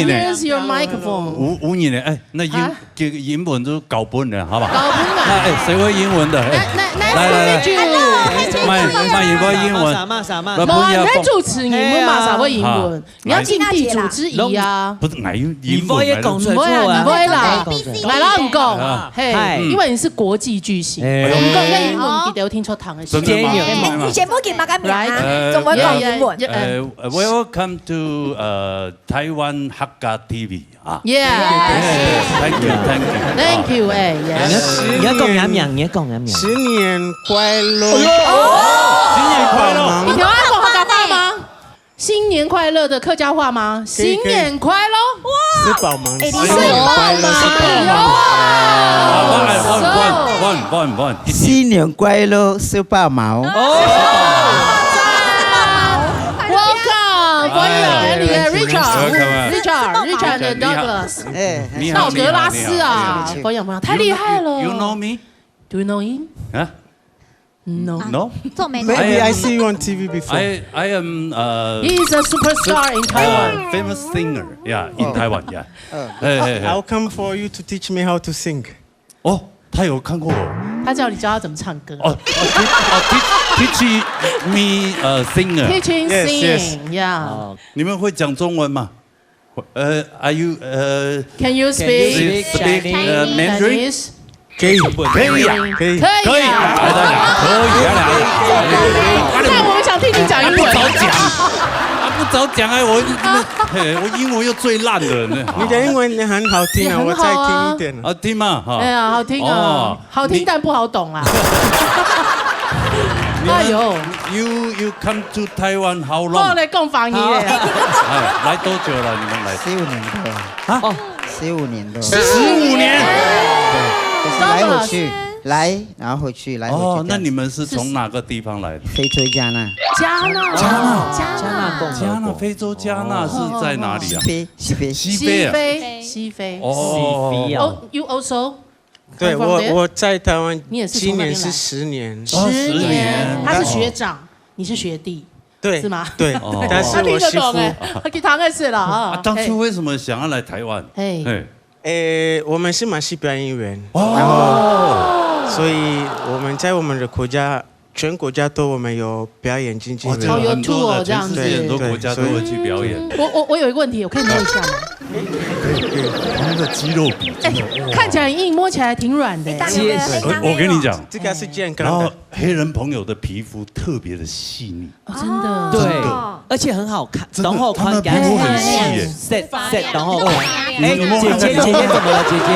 Here's your microphone。5年哎，那英文都搞笨了，好吧？搞笨了。哎，谁会英文的？來，賣英文英文。你主持英文嘛，啥會英文？你要盡地主之誼啊。不是，哪有英文？唔可以講出嚟，唔可以啦，來啦唔講，嘿，因為你是國際巨星，唔講嘅英文，記得有聽錯堂嘅聲音。你全部給馬個名啊，仲會講英文。Welcome to Taiwan Hakka TV 啊。Yes。Thank you。哎，你講人名，你講人名。新年快樂！新年快樂！你聽我講客家話嗎？新年快樂的客家話嗎？新年快樂！吃飽嗎？新年快樂！新年快樂，吃飽嗎？Welcome，歡迎 Richard and Douglas。道格拉斯啊，歡迎，太厲害了。You know me? Do you know him? No. Maybe I see you on TV before. I am. He's a superstar in Taiwan. Famous singer, yeah, in Taiwan, yeah. I'll come for you to teach me how to sing. 哦，他有看过我。他叫你教他怎麼唱歌。Teach me singer. Teaching singing, yeah. 你们会讲中文吗？Are you Can you speak Mandarin? 可以啊，可以。但我们想听你讲英文。不早讲哎，我英文又最烂的。你的英文很好听啊，我再听一点。好听吗？哎呀，好听啊，好听但不好懂啊。哎呦 ，You come to Taiwan how long？ 我来讲方言嘞。来多久了？你们来15年多。啊？15年多。15年。来回去，来然后回去，来回去。哦，那你们是从哪个地方来的？非洲加纳。加纳，非洲加纳是在哪里啊？西非。哦 ，You also？ 对，我在台湾，今年是10年。10年，他是学长，你是学弟。对，是吗？对，但是我媳妇，他堂儿子了啊。当初为什么想要来台湾？我们是马戏表演员，然后，所以我们在我们的国家，全国家都我们有表演经纪人，有 tour 这样子，全世界很多国家都会去表演。我有一个问题，我可以摸一下吗？他的肌肉比真的，看起来很硬，摸起来挺软的。我跟你讲，这个是健康然后的。黑人朋友的皮肤特别的细腻，真的，对，而且很好看，然后他们皮肤很细耶。 set， 然后哎，姐姐怎么了？姐姐，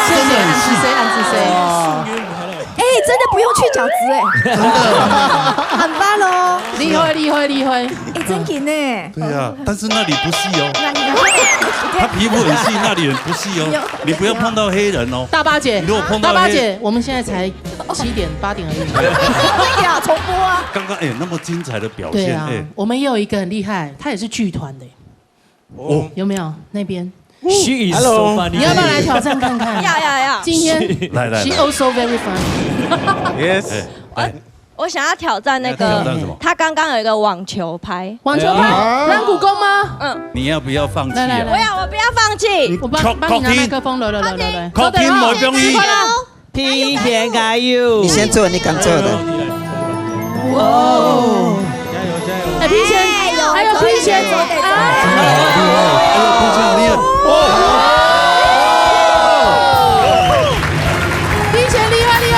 真的很细。谁？哎，真的不用去角质哎，很棒哦，厉害！哎，真紧呢。对啊，但是那里不细哦，他皮肤很细，那里很不细哦。你不要碰到黑人哦。大巴姐，如果碰到大巴姐，我们现在才7点8点而已。对呀，重播啊。刚刚那么精彩的表对啊现我们也有一个很厉害，他也是剧团的。哦，有没有那边？ She is so funny。你要不要来挑战看看？要。今天来 She also very funny。 Yes。我想要挑战那个，他刚刚有一个网球拍，网球拍软骨功吗？你要不要放弃啊？我不要放弃。我帮你拿麦克风，来。靠听我中医。皮片加油！你先做你敢做的。哦，哎，皮钱，还有皮钱，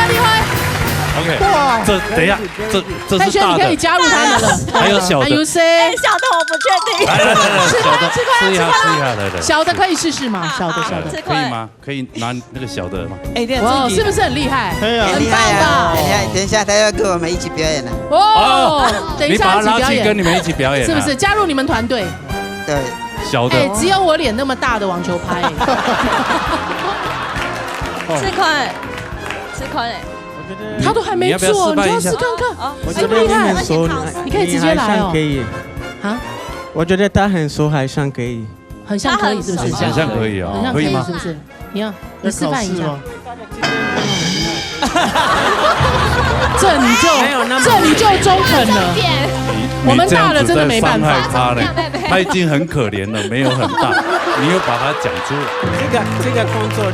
厉害 ！OK， 这等一下，这是大的，你可以加入他们了。还有小的，小的我不确定。来，吃一下，来。小的可以试试吗？小的，可以吗？可以拿那个小的吗？哎，哇，是不是很厉害？很棒吧？等一下，他要跟我们一起表演了。哦，等一下一起表演，跟你们一起表演，是不是？加入你们团队。对。小的。哎，只有我脸那么大的网球拍。吃宽哎。 他都还没做，你就要试看看。我这边很熟，你可以直接来哦。可以。啊？我觉得他很熟，好像可以。很像可以，是不是？很像可以啊。可以吗？是不是？你示范一下。这你就中肯了。我们大了真的没办法。他已经很可怜了，没有很大，你又把他讲出来。这个工作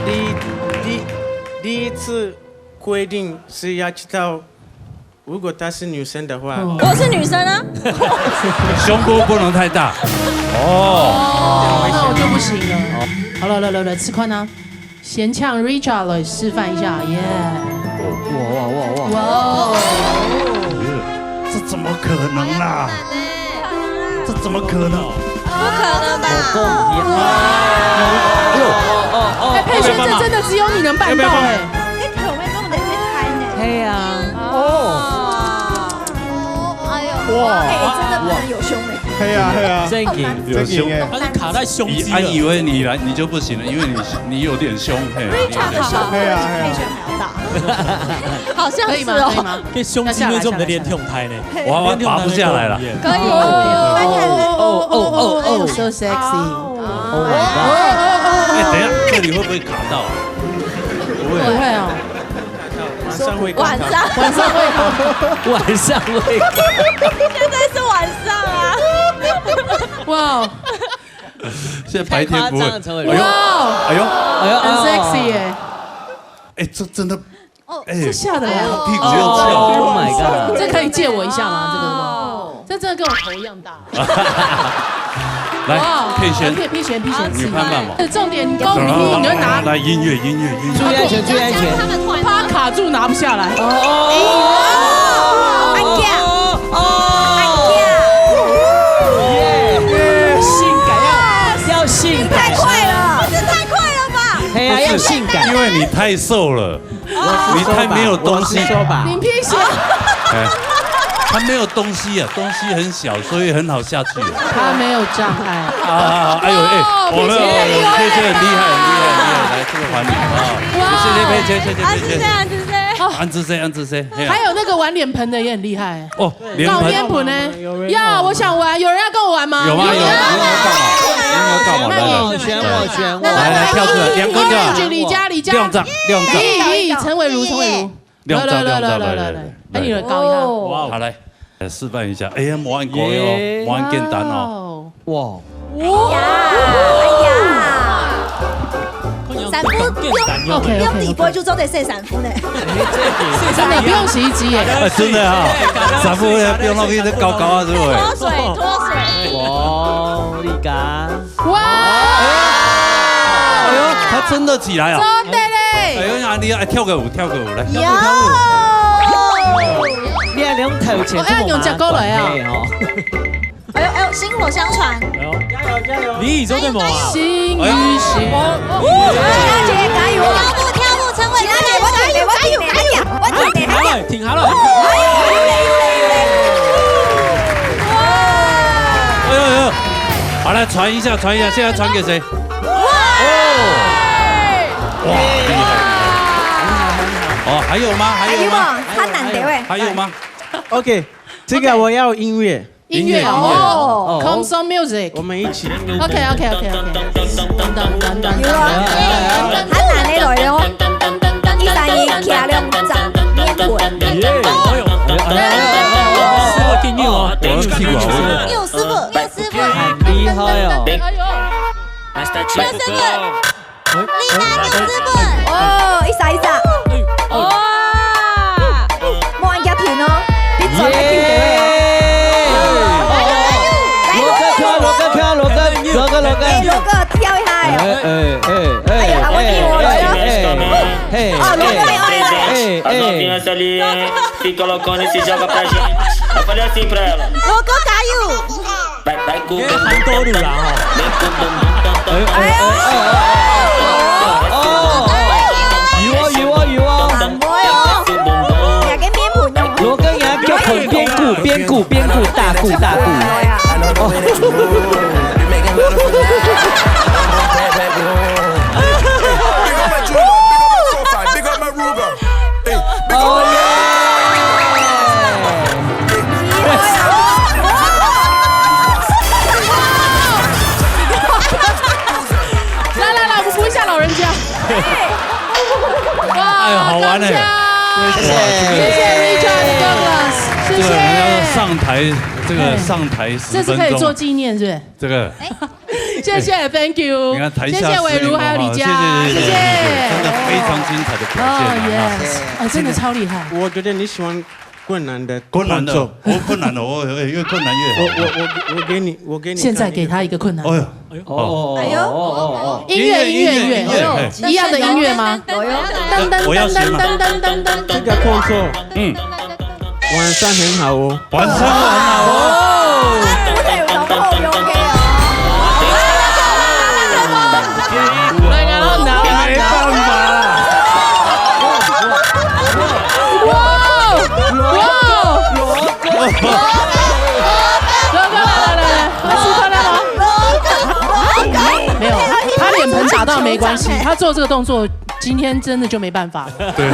第一次。 规定是要知道，如果她是女生的话，我是女生啊，胸部不能太大。那我就不行了。好了，来，吃宽啊！贤呛 Richard 了，示范一下，耶！哇！这怎么可能啦？这怎么可能？不可能吧？哎，佩璇，这真的只有你能办到哎。 对呀，哇，哎，真的不能有胸哎，对呀，真硬，有胸，它是卡在胸肌。以为你来你就不行了，因为你有点凶，嘿。Richard 的胸比佩璇还要大，好像可以吗？跟胸肌那是我们的连体胎呢，我拔不下来了。可以哦 ，so sexy， Oh my god！ 哎，等一下，这里会不会卡到？不会啊。 晚上会，现在是晚上啊！哇，现在白天不会。哇，很 sexy 哎！哎，这真的，这吓得我屁股要翘。Oh my god！ 这可以借我一下吗？这真的跟我头一样大。来，佩璇，你看看嘛。重点，你高比例，你要拿。来，音乐。注意安全。怕卡住拿不下来。性感要性感。太快了，这太快了吧？还要性感，因为你太瘦了，你太没有东西。林佩璇。他没有东西啊，东西很小，所以很好下去。他没有障碍。哎呦我们佩璇很厉害，来这个还你啊！谢谢佩璇，安之 C。还有那个玩脸盆的也很厉害哦，搞脸盆呢？呀，我想玩，有人要跟我玩吗？有吗？有干嘛？我选，来跳出来，两个跳。李佳，亮掌，陈伟如，来，哎，你来搞一下。好来示范一下。哎呀，冇按过哟，冇按简单哦。哇！散夫用底波就做得晒散夫呢。真的不用洗衣机耶。真的啊，散夫不用那边高啊，是不是？脱水。哇，你敢？哇！要真的起来啊！真的嘞！哎呦，你来跳个舞，跳个舞来。有。你还两头前，哎，用脚勾来啊！哎呦哎呦，薪火相传。加油！你已做对吗？心与心。佳姐加油！跳舞，陈伟，佳姐，我加油，加油，加油！停下来，停下来！哎呦呦！好，来传一下，传一下，现在传给谁？哇！厉害！哦，还有吗？还有吗？他难得哎。还有吗 ？OK， 这个我要音乐。音乐哦 ，Come some music， 我们一起。OK。有啊，他难得来咯，132骑2站面臀。师傅听见我，我屁股好热。有师傅，很厉害哦！哎呦，有师傅，丽娜，有师傅。哦，132。哇，冇人家停哦，你做咩停嘅？罗哥跳一下哟！哎呀，我听我来咯！哦，罗哥加油！很多路啦有啊！两个面盆哟！罗哥也叫捆边鼓，大鼓。来，我们扶一下老人家。哇，哎呀，好玩哎！谢谢 Richard Douglas， 谢谢。上台，这个上台10分钟，这是可以做纪念，是不是？这个。谢谢 ，Thank you。你看台下，谢谢伟如还有李佳，谢谢，真的非常精彩的表现。哦，真的超厉害。我觉得你喜欢困难的，我困难的，我越困难越好。我给你。现在给他一个困难。哎呦，音乐，一样的音乐吗？我要先嘛。这个动作，晚上很好哦。晚上很好哦。没办法啦！没有，他脸盆打到没关系，他做这个动作，今天真的就没办法了。对，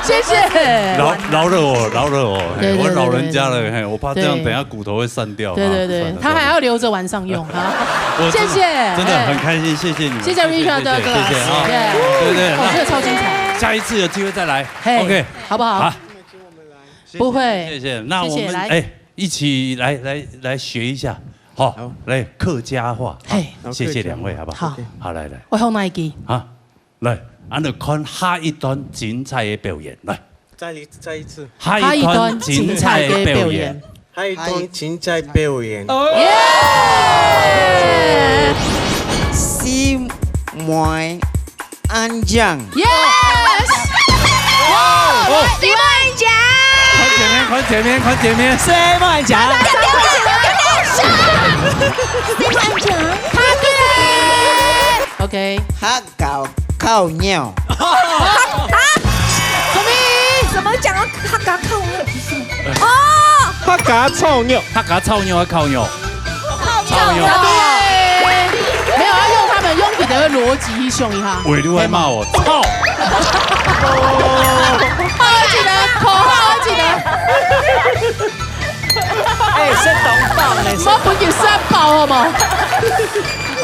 谢谢。饶了我，我老人家了，我怕这样等下骨头会散掉。对，他还要留着晚上用啊。谢谢，真的很开心，谢谢你们，谢谢 Richard 哥，谢谢啊，对，这个超精彩，下一次有机会再来，OK，好不好？好，不会，谢谢。那我们一起来学一下，好，来客家话，谢谢两位，好不好？好，来，我好耐记啊，来，俺们看下一段精彩的表演，来，再一次，下一段精彩的表演。下一段精彩表演。Si Moi Anjang。Yes。Si Moi Anjang。快前面。Si Moi Anjang。Si Moi Anjang。他对。OK。他搞靠尿。怎么讲啊？他搞靠尿。哦。他嘎臭尿，他嘎臭尿还靠尿，靠尿，对，没有要用他们用你的逻辑去想一下。伟你会骂我，操！口号记得。哎，是懂爆呢，我本叫三爆好不好？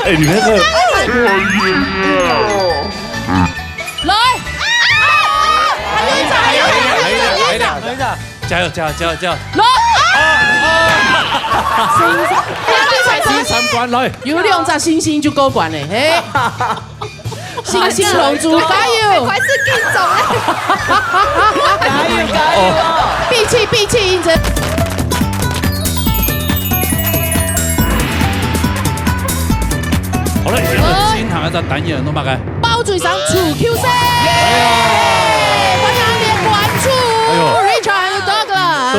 哎，你那个，来，还有一场，加油！来！第三关来，有2只星星就够管嘞，嘿！星星龙珠加油！还是更重哎！加油！闭气，英哲。好了，现在新行唱一首单元都嘛个。包嘴上楚 QC。欢迎连关注 Richard Douglas。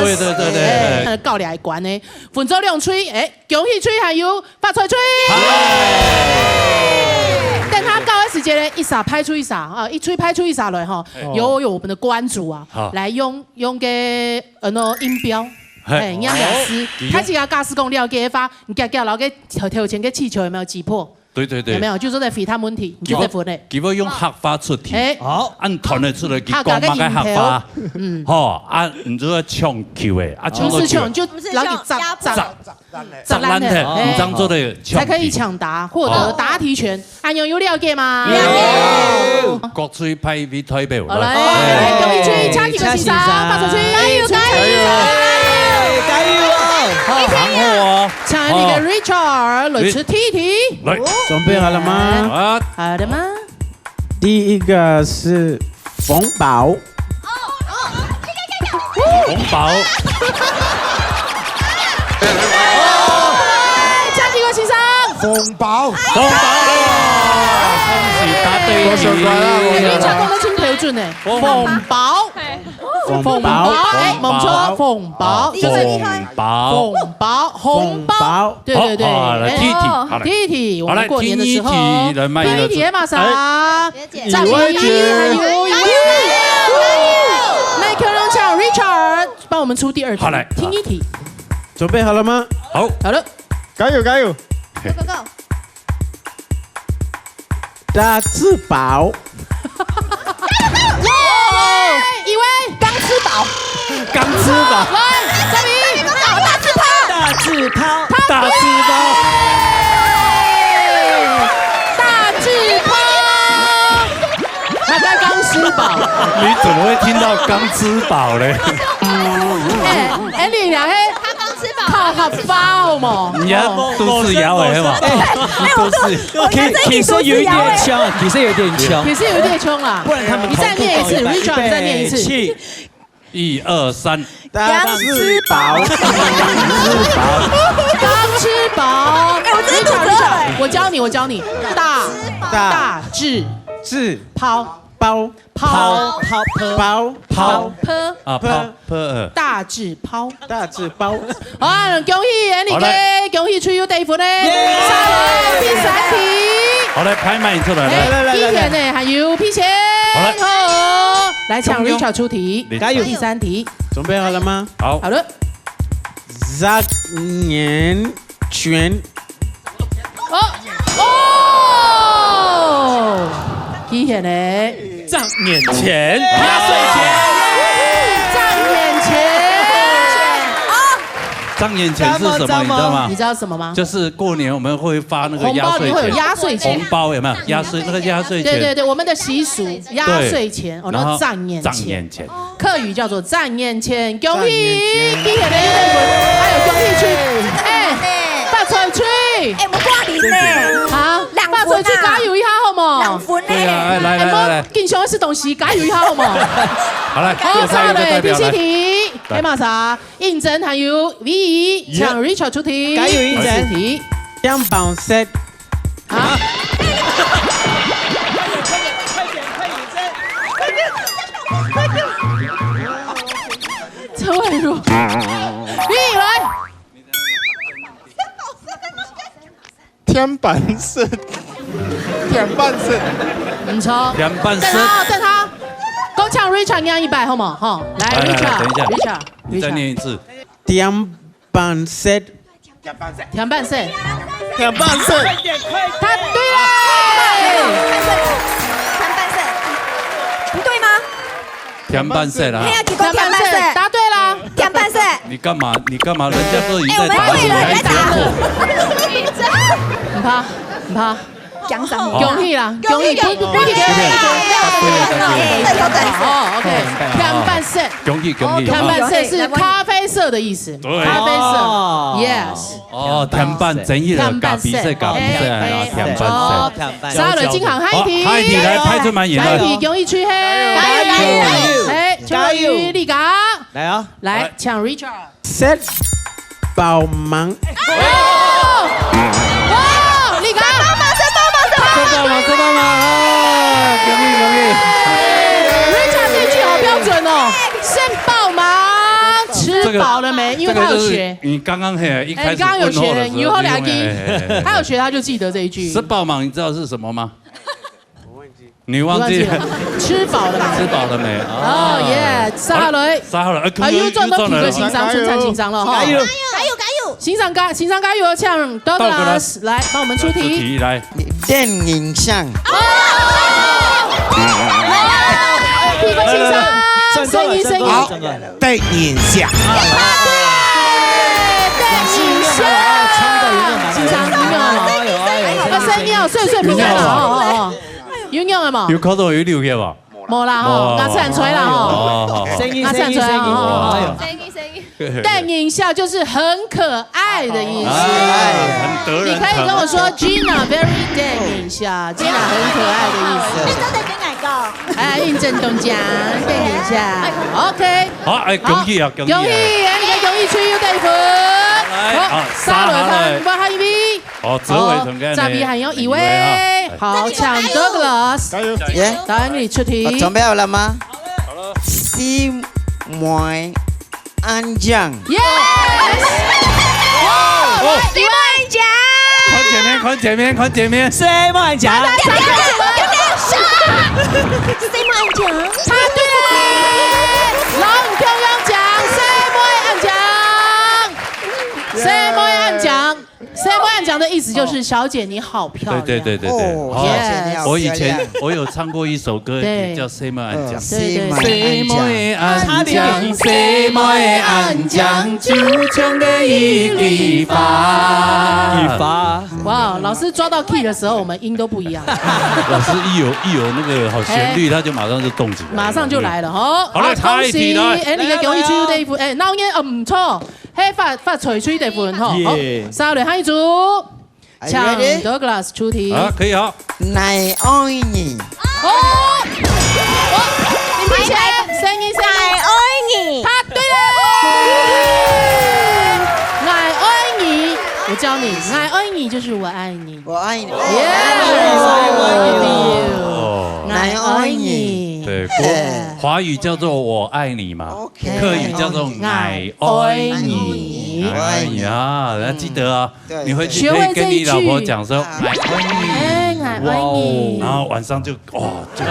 对，教练关的，分组两吹，恭喜吹还有发财吹。但他告的时间呢，一撒拍出一撒啊，一吹拍出一撒来哈，有我们的关主啊，来用给音标。音乐老师，他是要教师讲了解发，你叫老给头前个气球有没有击破？对，有没有？就是在回答问题，就在回答。佢要用黑花出題，好，按團嚟出嚟，佢講乜嘅黑花，好，唔知要搶球嘅，不是搶，就老給砸爛的，唔當做的才可以搶答，獲得答題權。安永有了解嗎？了解。國吹派俾台北，好來，恭喜吹，唱幾個先生，發出去，加油！很好哦，唱那个 Richard 來出題題，來，準備好了嗎？好的嗎？第一個是馮寶。馮寶。唱幾個先生？馮寶。恭喜答對。你唱講得真標準呢。馮寶。鳳寶，冇錯，鳳寶就是鳳寶，紅包，對，弟弟，我們過年的時候，弟弟馬上，張偉傑還有麥克龍唱 Richard，幫我們出第二題，聽一題，準備好了嗎？好了，加油！ Go！ 大字寶。一位鋼吃寶，來，張明，大字拋，他在鋼吃寶，你怎麼會聽到鋼吃寶呢？你倆他鋼吃寶，靠合包嘛？你要都是搖尾嘛？都是，其實有一點嗆，啦。不然他們你再念一次 ，Richard， 你再念一次。1、2、3，大字寶，鋼吃寶。Richard， 我教你，大字拋。大字拋，好，恭喜你嘅，恭喜吹有地盤咧，上來第三題，好來拍賣出來，第一題呢還有皮鞋，好，來搶 Richard 出題，加油，第三題，準備好了嗎？好的，張眼全，第一題呢？漲眼前，壓歲錢，漲眼錢是什麼？你知道嗎？你知道什麼嗎？就是過年我們會發那個壓歲錢，會有壓歲錢，紅包有沒有？壓歲那個壓歲錢，對，我們的習俗壓歲錢，然後漲眼錢，客語叫做漲眼錢，恭喜！第一題呢，還有恭喜吹，發財吹，我掛年呢，發財吹加油一下好冇？兩款呢？對啊，來，更喜歡吃東西，加油一下好冇？好來，好，上來第七題，黑馬莎、應徵還有 V， 搶 Richard 出題，加油應徵題兩磅 set， 啊！陳偉如 ，V 來。天板是，唔錯，天板是，等他，講搶 Richard 贏100好冇？哈，來 Richard，等一下 Richard，你再念一次，兩磅 set， 天板 set， 天板是，他對了，不對嗎？天板 set 啊，天板 set， 答對了，天板 set， 你幹嘛？人家都已經在答我們對了，來答。唔怕，講什麼？恭喜啦，恭喜！有OK， 天板 set， 恭喜！天板 set 是咖啡色的意思，咖啡色 ，yes。哦，天板整一個咖啡色，天板 set。沙雷金行下一題，下一題來拍出滿眼下一題恭喜吹黑，加油！立剛，來啊，來搶 Richard。 set 爆芒，立剛，饱了没？因为他有学。你刚刚一开始你刚刚有学的，以后两句，他有学他就记得这一句。吃饱嘛，你知道是什么吗？你忘记了？吃饱了没？吃饱了没？哦耶！沙雷，啊，又中到皮革情商，春产情商了哈！加油！欣赏加油！唱 Douglas 来帮我们出题。来，电影上。皮革情商，声音。好，电影下。欣赏有没有？声音哦，碎平安了有用的嘛？有口头有流血吧？冇啦吼，牙齿很垂啦吼。声音。电影下就是很可爱的意思。很得人。你可以跟我说 Gina very 电影下 ，Gina 很可爱的意思。你真的跟哪个？哎，应征中奖电影下 ，OK。好，哎，恭喜啊，恭喜！恭喜，你嘅恭喜吹要第分。好，沙雷汤，我还一位。哦，泽伟同跟。这边还有一位，好，抢 Douglas。加油！耶！导演，你出题。准备好了吗？好了。心梅安酱。Yes！ 西门安酱。看前面。西门安酱。西门安酱。答对了，龙中央奖，西门安酱。西门安酱的意思就是小姐你好漂亮。对。我以前有唱过一首歌，叫《西门安酱》。对。西门安酱，西门安酱，就像个一粒发。哇，老师抓到 key 的时候，我们音都不一样。老师一有那个好旋律，他就马上就动起来，马上就来了哈。好了，恭喜！哎，你嘅恭喜吹地款，鬧嘢唔錯，嘿發吹吹地款吼。好，沙雷下一組，搶 Douglas 出題。啊，可以好。奶愛你。哦，你面前聲音是愛你。答對了，愛愛你，我教你，愛愛你就是我愛你。我愛你。愛愛你。对，华语叫做我爱你嘛，客语叫做爱你，爱你啊，大家记得啊，你回去可以跟你老婆讲说爱你，爱你，然后晚上就哇，就特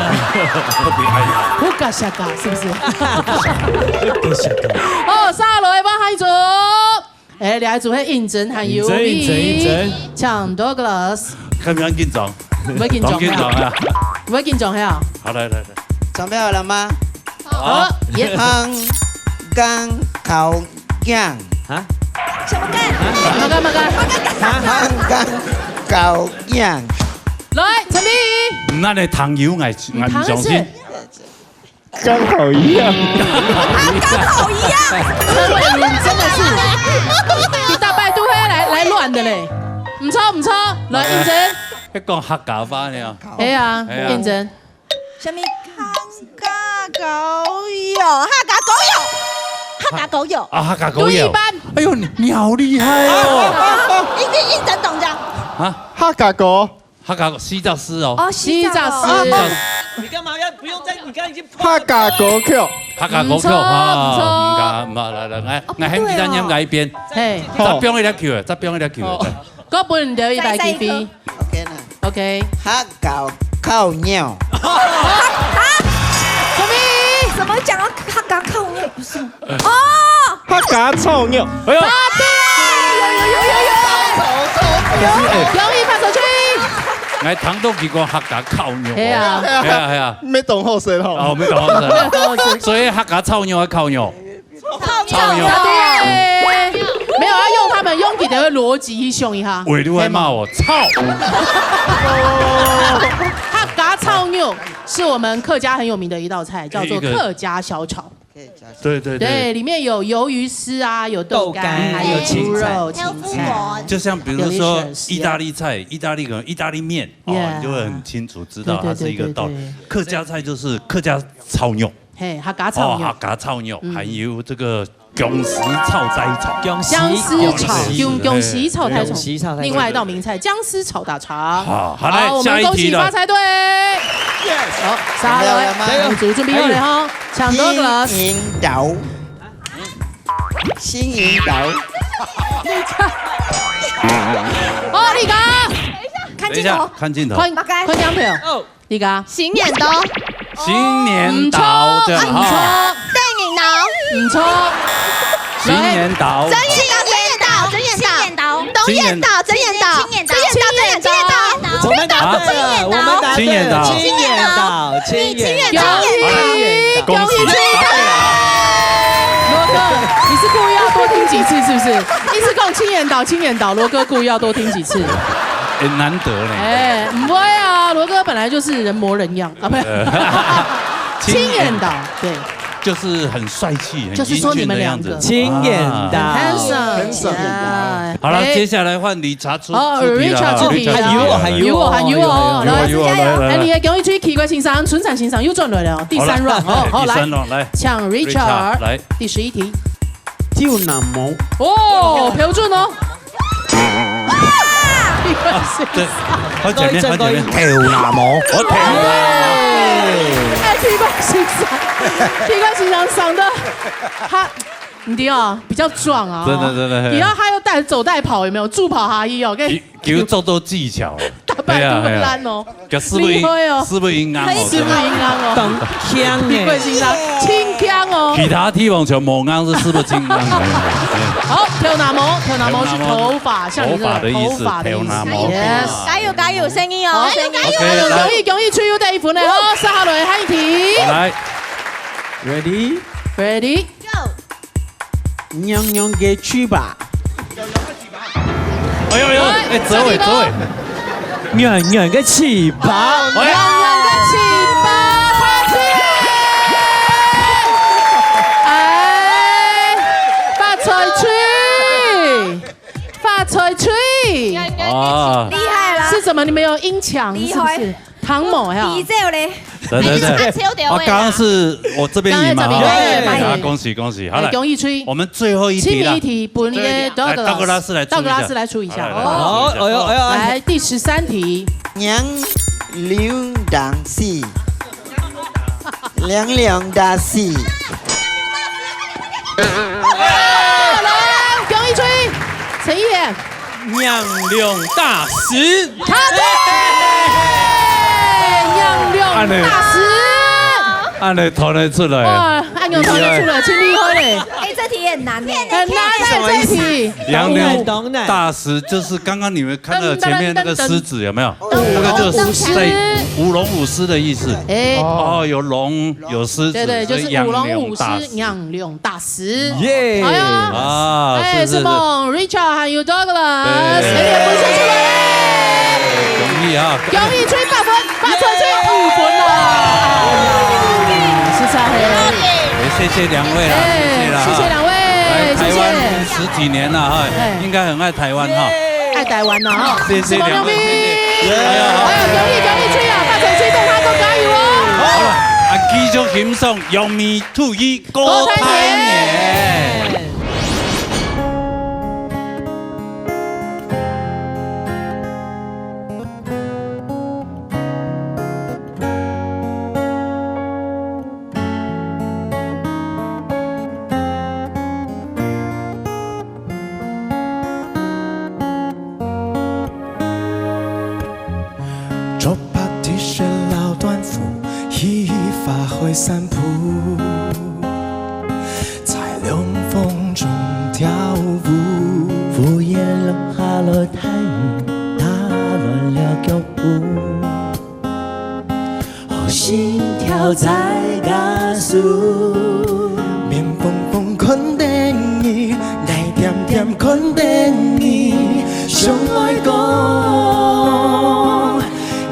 别爱他。不嘎下嘎，是不是？哦，沙雷帮下一组，哎，两组会应征还有 UV， 抢 Douglas， 看不要紧张，不要紧张啊，不要紧张呀。好来，準備好了嗎？好，香港烤樣啊？什麼干？香港烤樣。來，陳明。那你糖油愛唔相信？刚好一样。剛好一樣。陳偉你真的是，你大拜都會來亂的嘞，唔錯，來認真。一講客家話呢？係啊，認真。什麼客家狗肉？客家狗肉。啊，客家狗肉。哎呦，你好厲害哦！應徵中獎。啊，哈嘎狗。客家西教師哦。哦，西教師。你幹嘛要不用在？你剛已經。哈嘎狗 Q。客家狗 Q 啊，唔來，我喺邊單音喺邊。係。側邊嗰條 Q，側邊嗰條 Q。嗰半條100幾飛。OK。客家烤鳥。什麼？怎麼講到客家烤鳥？不是哦。客家臭鳥。哎呦！有一拍手去。我糖都見過客家烤鳥。係啊。沒懂後生吼。哦，沒懂後生。所以客家臭鳥還烤鳥。臭鳥。沒有要用他們用自己的邏輯去想一下。喂，你會罵我操？客家臭鳥是我們客家很有名的一道菜，叫做客家小炒。對，裡面有魷魚絲啊，有豆乾，還有豬肉、青菜。就像比如說意大利菜，意大利可能意大利麵，哦，你就會很清楚知道它是一個道理。客家菜就是客家炒鳥。嘿，客家炒鳥。客家炒鳥，還有這個。薑絲炒仔炒，薑絲炒太蟲，另外一道名菜薑絲炒大腸。好，來我們恭喜發財隊。好，沙雷，組準備好了哈，搶 Douglas。新引导。哦，你讲，等一下，看镜头。看镜头。哦，你讲。新年刀。新年岛的哈。电影刀。唔错。新年岛。真眼岛。真眼岛。东眼岛。真眼岛。真眼岛。真眼岛。我们答对了，我们答对了。青眼岛。恭喜！罗哥，你是故意要多听几次是不是？一直讲青眼岛，罗哥故意要多听几次。难得呢。不会啊，罗哥本来就是人模人样啊，不是。青眼岛，对。就是很帅气、很就是说你们两个青眼岛，很爽。好了，接下来换理查出题了。喊由我，来，你的讲一句奇怪欣赏，春产欣赏又转来了，第3 round， 好来，抢 Richard， 来，第11题，就那么哦，标准哦。对，好前面，跳那么，我跳那奇怪欣赏长得他，你听啊，比较壮啊，真的。你要他又走带跑，有没有助跑哈伊哦？给做多技巧，打败都很烂哦，是不是应安哦？当枪奇怪欣赏轻枪哦。其他踢网球猛安是不是轻安？好，跳那么是头发，像你的头发的意思。Yes， 加油，聲音哦，容易吹到第1分嘞，好，接下來下一題。來 ，Ready， Go。娘娘嘅去吧。哎呦，泽伟，娘娘嘅翅膀，娘娘嘅翅膀，他去。发财吹，啊，厉害了！是什么？你们有音墙是不是？唐某呀，比这嘞。对，我刚刚是我这边赢嘛，恭喜，好了，容易吹。我们最后一题了，本的道格拉斯来出一下，好，来第13题，娘流大戏，凉大戏。来，容易吹，陈毅，娘亮大师，他对。娘亮大师，按你投得出来，哇，按钮投得出来，挺厉害嘞！哎，这题很难呢，很难这题。杨亮大师就是刚刚你们看到前面那个狮子有没有？那个就是在舞龙舞狮的意思。哦，有龙有狮子，对，就是舞龙舞狮，杨亮大师。耶！哎呀，啊，是梦 Richard 还有 Douglas， 谁也不说出来。容易啊！容易吹8分，8吹5分了。是才谢谢两位啦，谢谢两位，来台湾10几年了哈，应该很爱台湾哈，爱台湾了哈。谢谢两位，哎呀，容易吹啊，8吹对他都加油哦。好了，啊，繼續欣賞用米吐一過太年。散步，在凉风中跳舞，敷衍了下了太陽，打亂了腳步，心跳在加速，面蹦蹦肯定伊，來點點肯定伊，想愛講，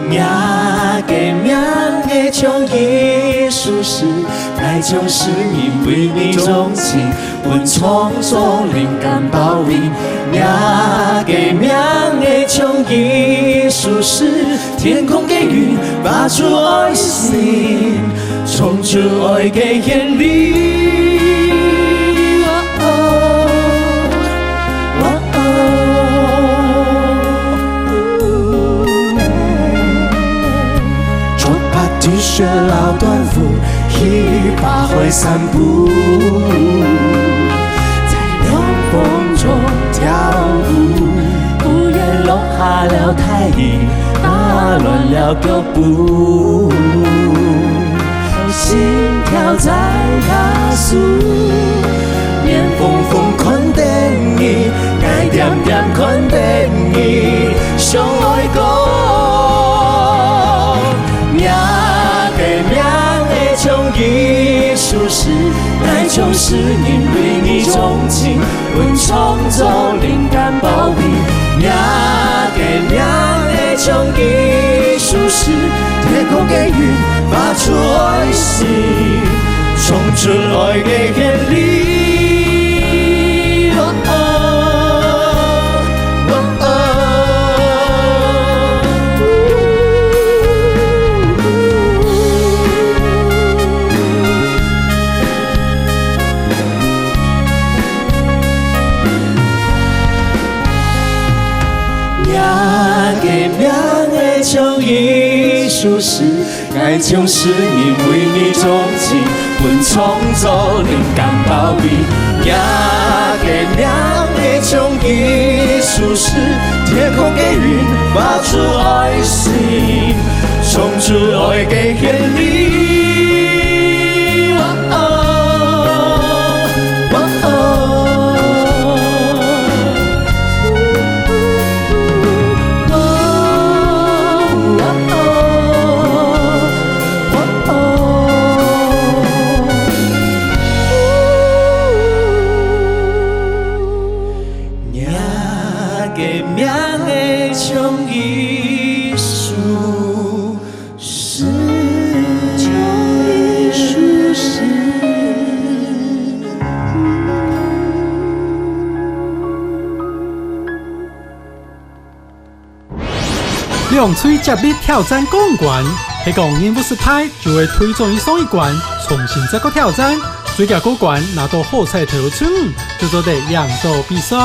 命嘅命嘅唱藝術是，來將使命為你鍾情，溫創作靈感爆發，命嘅命嘅唱藝術是，天空嘅雲發出愛心，衝出愛嘅眼裡。雪老短褲，100回散步，在风中跳舞，不愿落下了太阳，打乱了脚步，心跳在加速，面风风看电影，爱点点看电影，相爱讲。艺术是爱从是因为你钟情，阮创作灵感宝贝，命给命的种艺术是天空给云，发出爱心，冲出爱的天理。像艺术是爱像是因为你钟情，阮创作灵感宝贝，也给亮的像艺术是天空给云，发出爱心，冲出爱的天理。用嘴接力挑战公关，系讲赢不是牌，就会推荐伊上一关，重新再个挑战，最佳过关拿到好彩头奖，就做得赢到比赛。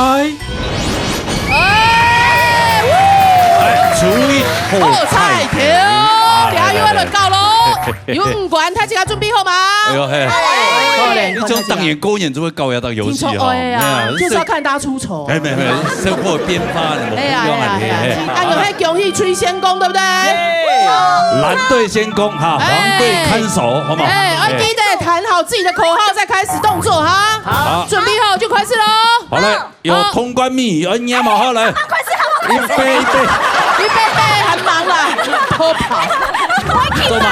注意好彩头，俩又要轮到喽。勇冠他这个准备好吗？哎呦嘿，你这种当演公演就会高压到游戏哈，就是要看大家出丑。没，生活编发的，哎呀，按个迄恭喜吹先攻，对不对？蓝队先攻哈，黄队看守，好吗？记得弹好自己的口号，再开始动作哈。好，准备好就开始喽。好嘞，有通关密语，按压嘛，好来，预备，很忙啦，偷跑。做嘛？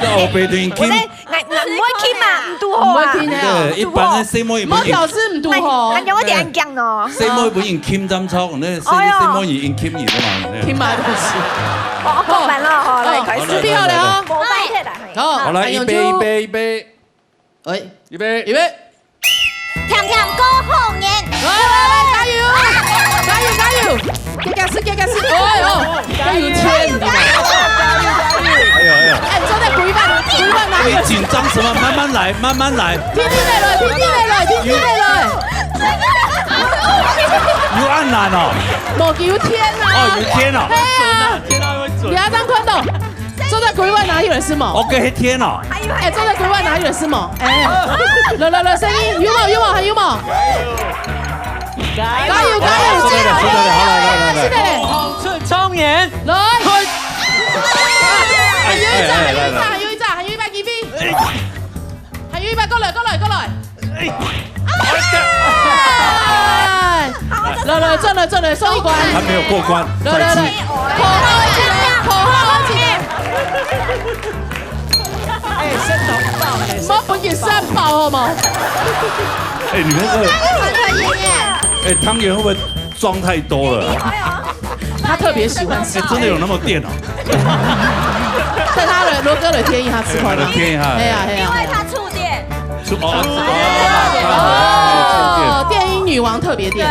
要背对 Kim， 唔會 Kim 啊，唔拄好啊。對，一般咧細妹唔冇條絲唔拄好。人我哋講咯。細妹本應 Kim 針操，咧細妹應 Kim 而啊嘛。Kim 嘛都是。我講完了，好來開始。準備好了哦。冇辦法啦。好來，預備。喂，預備。甜甜歌後年。來，加油！加油！哎呦，天哪！哎，坐在鬼板哪里？你緊張什麼？慢慢來。聽來。有按難哦。冇有天啊！哦，有天哦。天啊，會準。兩張看到，坐在鬼板哪有人是冇？ OK， 天哦。哎，坐在鬼板哪有人是冇？哎，來，聲音有冇？很有冇？加油！是的嘞，好出衝贏，來，還有一隻，還有一百幾飛，還有一百過來，來，進來，收一關，還沒有過關，來，口號一起，哎，升到爆嘞，冇本件三爆好冇？哎，你們哎，湯圓會不會裝太多了？他特別喜歡吃，真的有那麼電哦？但他的羅哥的天意他吃快樂，天意哈，因為他觸電。電音女王特別電，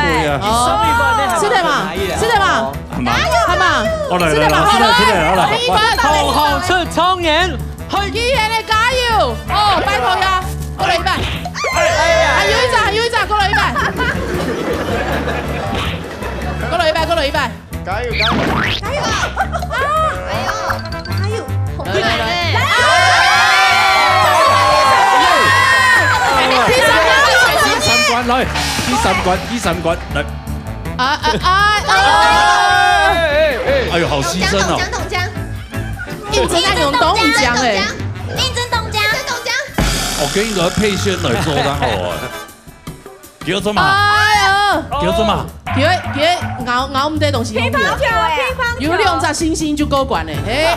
是的嘛？是的嘛？好出衝贏，去醫院你加油！哦，拜託呀，過來一百，還有一隻，過來一百。過來一百，加油！第三關來，第三三關來。哎呦，好犧牲哦！董江，應徵按用董唔講誒，應徵董江，我跟你講，配宣來做得好啊！叫做嘛？叫做嘛？叫咬唔得東西。乒乓球誒，有2隻星星就夠管誒，嘿，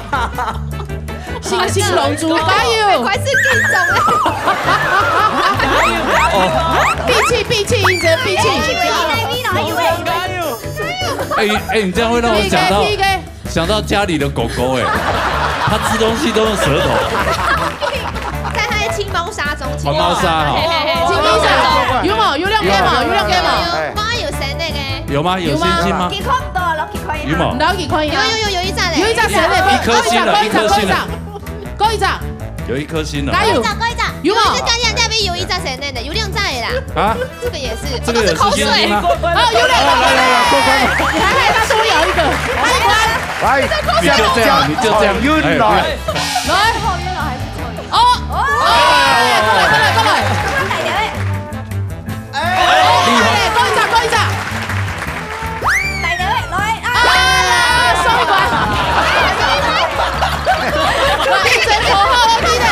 星星龍珠加油！快是競爭閉氣，應徵閉氣。哎，你這樣會讓我想到家裡的狗狗哎，它吃東西都用舌頭。在它的青貓砂中，青貓砂哈。青貓砂有冇？有兩個冇？有兩個冇？剛剛有誰那個？有嗎？有星星嗎？有冇？老幾塊？有一隻嘞。有一隻誰嘞？一顆星了，一顆星了。高一隻。有一顆星了。加油！有冇？這幹這邊有一隻誰那的？有兩隻啦。啊？這個也是。這個也是星星嗎？哦，有兩個。來，他多咬一個。來，你就這樣，你就這樣，暈來。來。哦。過來。厲害。高一隻。收一管。應徵頭號了，弟弟。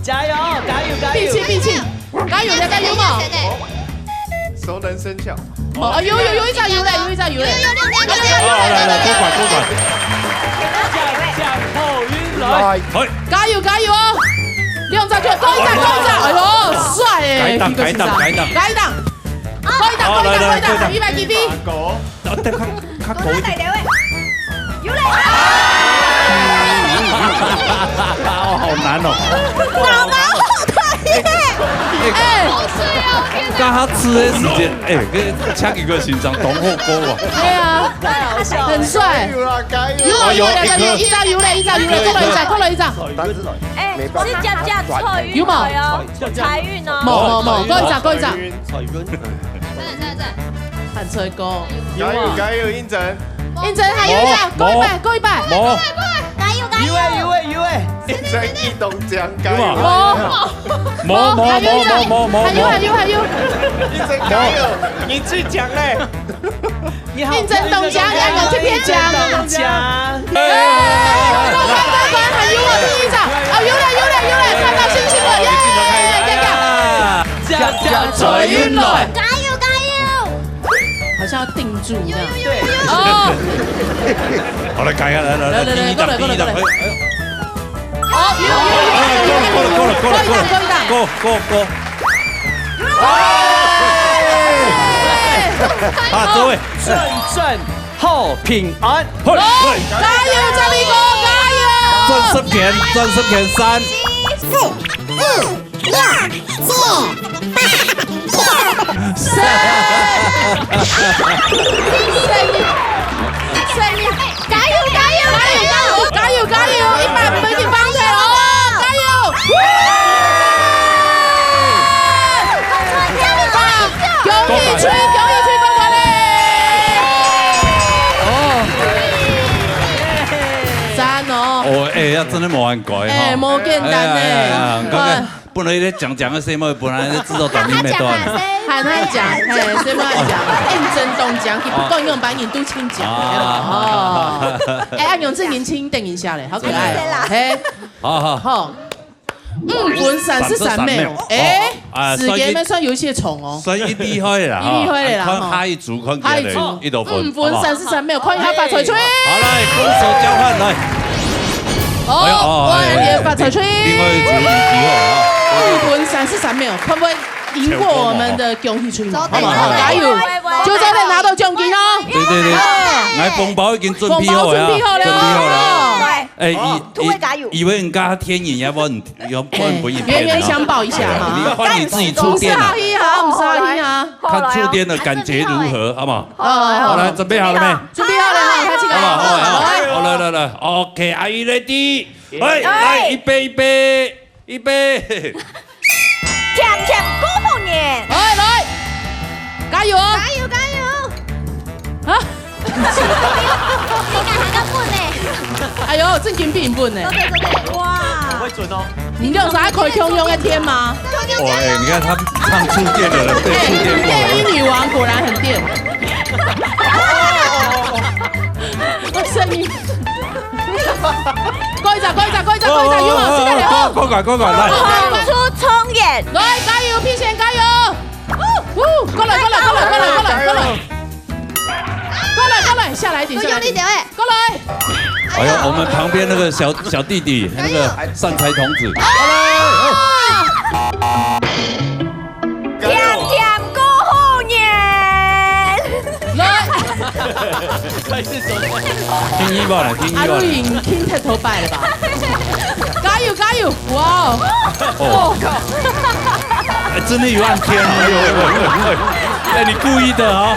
加油！閉氣！加油嘛！熟能生巧。哦，有一隻有嘞。來，多管。向後暈來。加油哦！2隻腳，高一隻，哎呦，帥誒！改檔。高一檔，100幾米。較高一點。好難哦。剛他吃的時間，跟搶一個心臟懂火鍋啊！對啊，很帥。有一隻有嘞，扣了一隻。是加財運有冇？財運哦。冇，高一隻。在。看吹歌。加油，應徵。應徵還有一隻，高一百。冇。有誒。應徵一董獎，加油。冇。應徵加油，你最強嘞。應徵董獎，兩個去騙獎。高管，還有我第一隻。有嘞，看到星星了耶！加財運來。加油！好像要定住這樣。哦。好了，改來。過來。哦，過。啊，這位賺好平安。加油，這裡哥，加油！賺10片3、4、5、6、7、加油！100分的方程哦，加油！恭喜吹公關嘞！讚哦！要真的冇人改哈，冇簡單嘞。本來咧講嘅什麼，本來咧知道短命咩段。喊他講，什麼講？應徵董獎，佢不夠用把你都清獎哦。按用這年輕等一下嘞，好可愛。好。5分33秒。時間咩算有一些重哦。所以厲害啦，看下一組，看幾多一道分。5分33秒，看一下發財吹。好來，攻守交換來。也發財吹。另外一組厲害啊。5分33秒，會不會贏過我們的恭喜吹？好不好？加油！就早點拿到獎金哦。對，我紅包已經準備好了。以為人家天眼要不不一冤冤相報一下哈。換你自己觸電了。不是啊，看觸電的感覺如何，好不好？好來，準備好了沒？準備好了哈，開始了。好，來，OK，Are you ready？來，預備。甜過後年。來，加油哦！加油！啊！哎呦，正经病本呢！哇，会准哦。你有啥可以通用的天吗？哇，哎，你看他唱触电的人被触电过电音女王果然很电。声音。过一站，羽毛现在了。快来！出冲眼，来，加油，屁线加油！过来，下来一点，用力点哎，过来！哎呦，我们旁边那个小弟弟，那个善财童子，甜甜过后年，来，开始走。听一吧，阿瑞已经听太头摆了吧？加油！哇哦！哎，真的有按天哎，你故意的啊！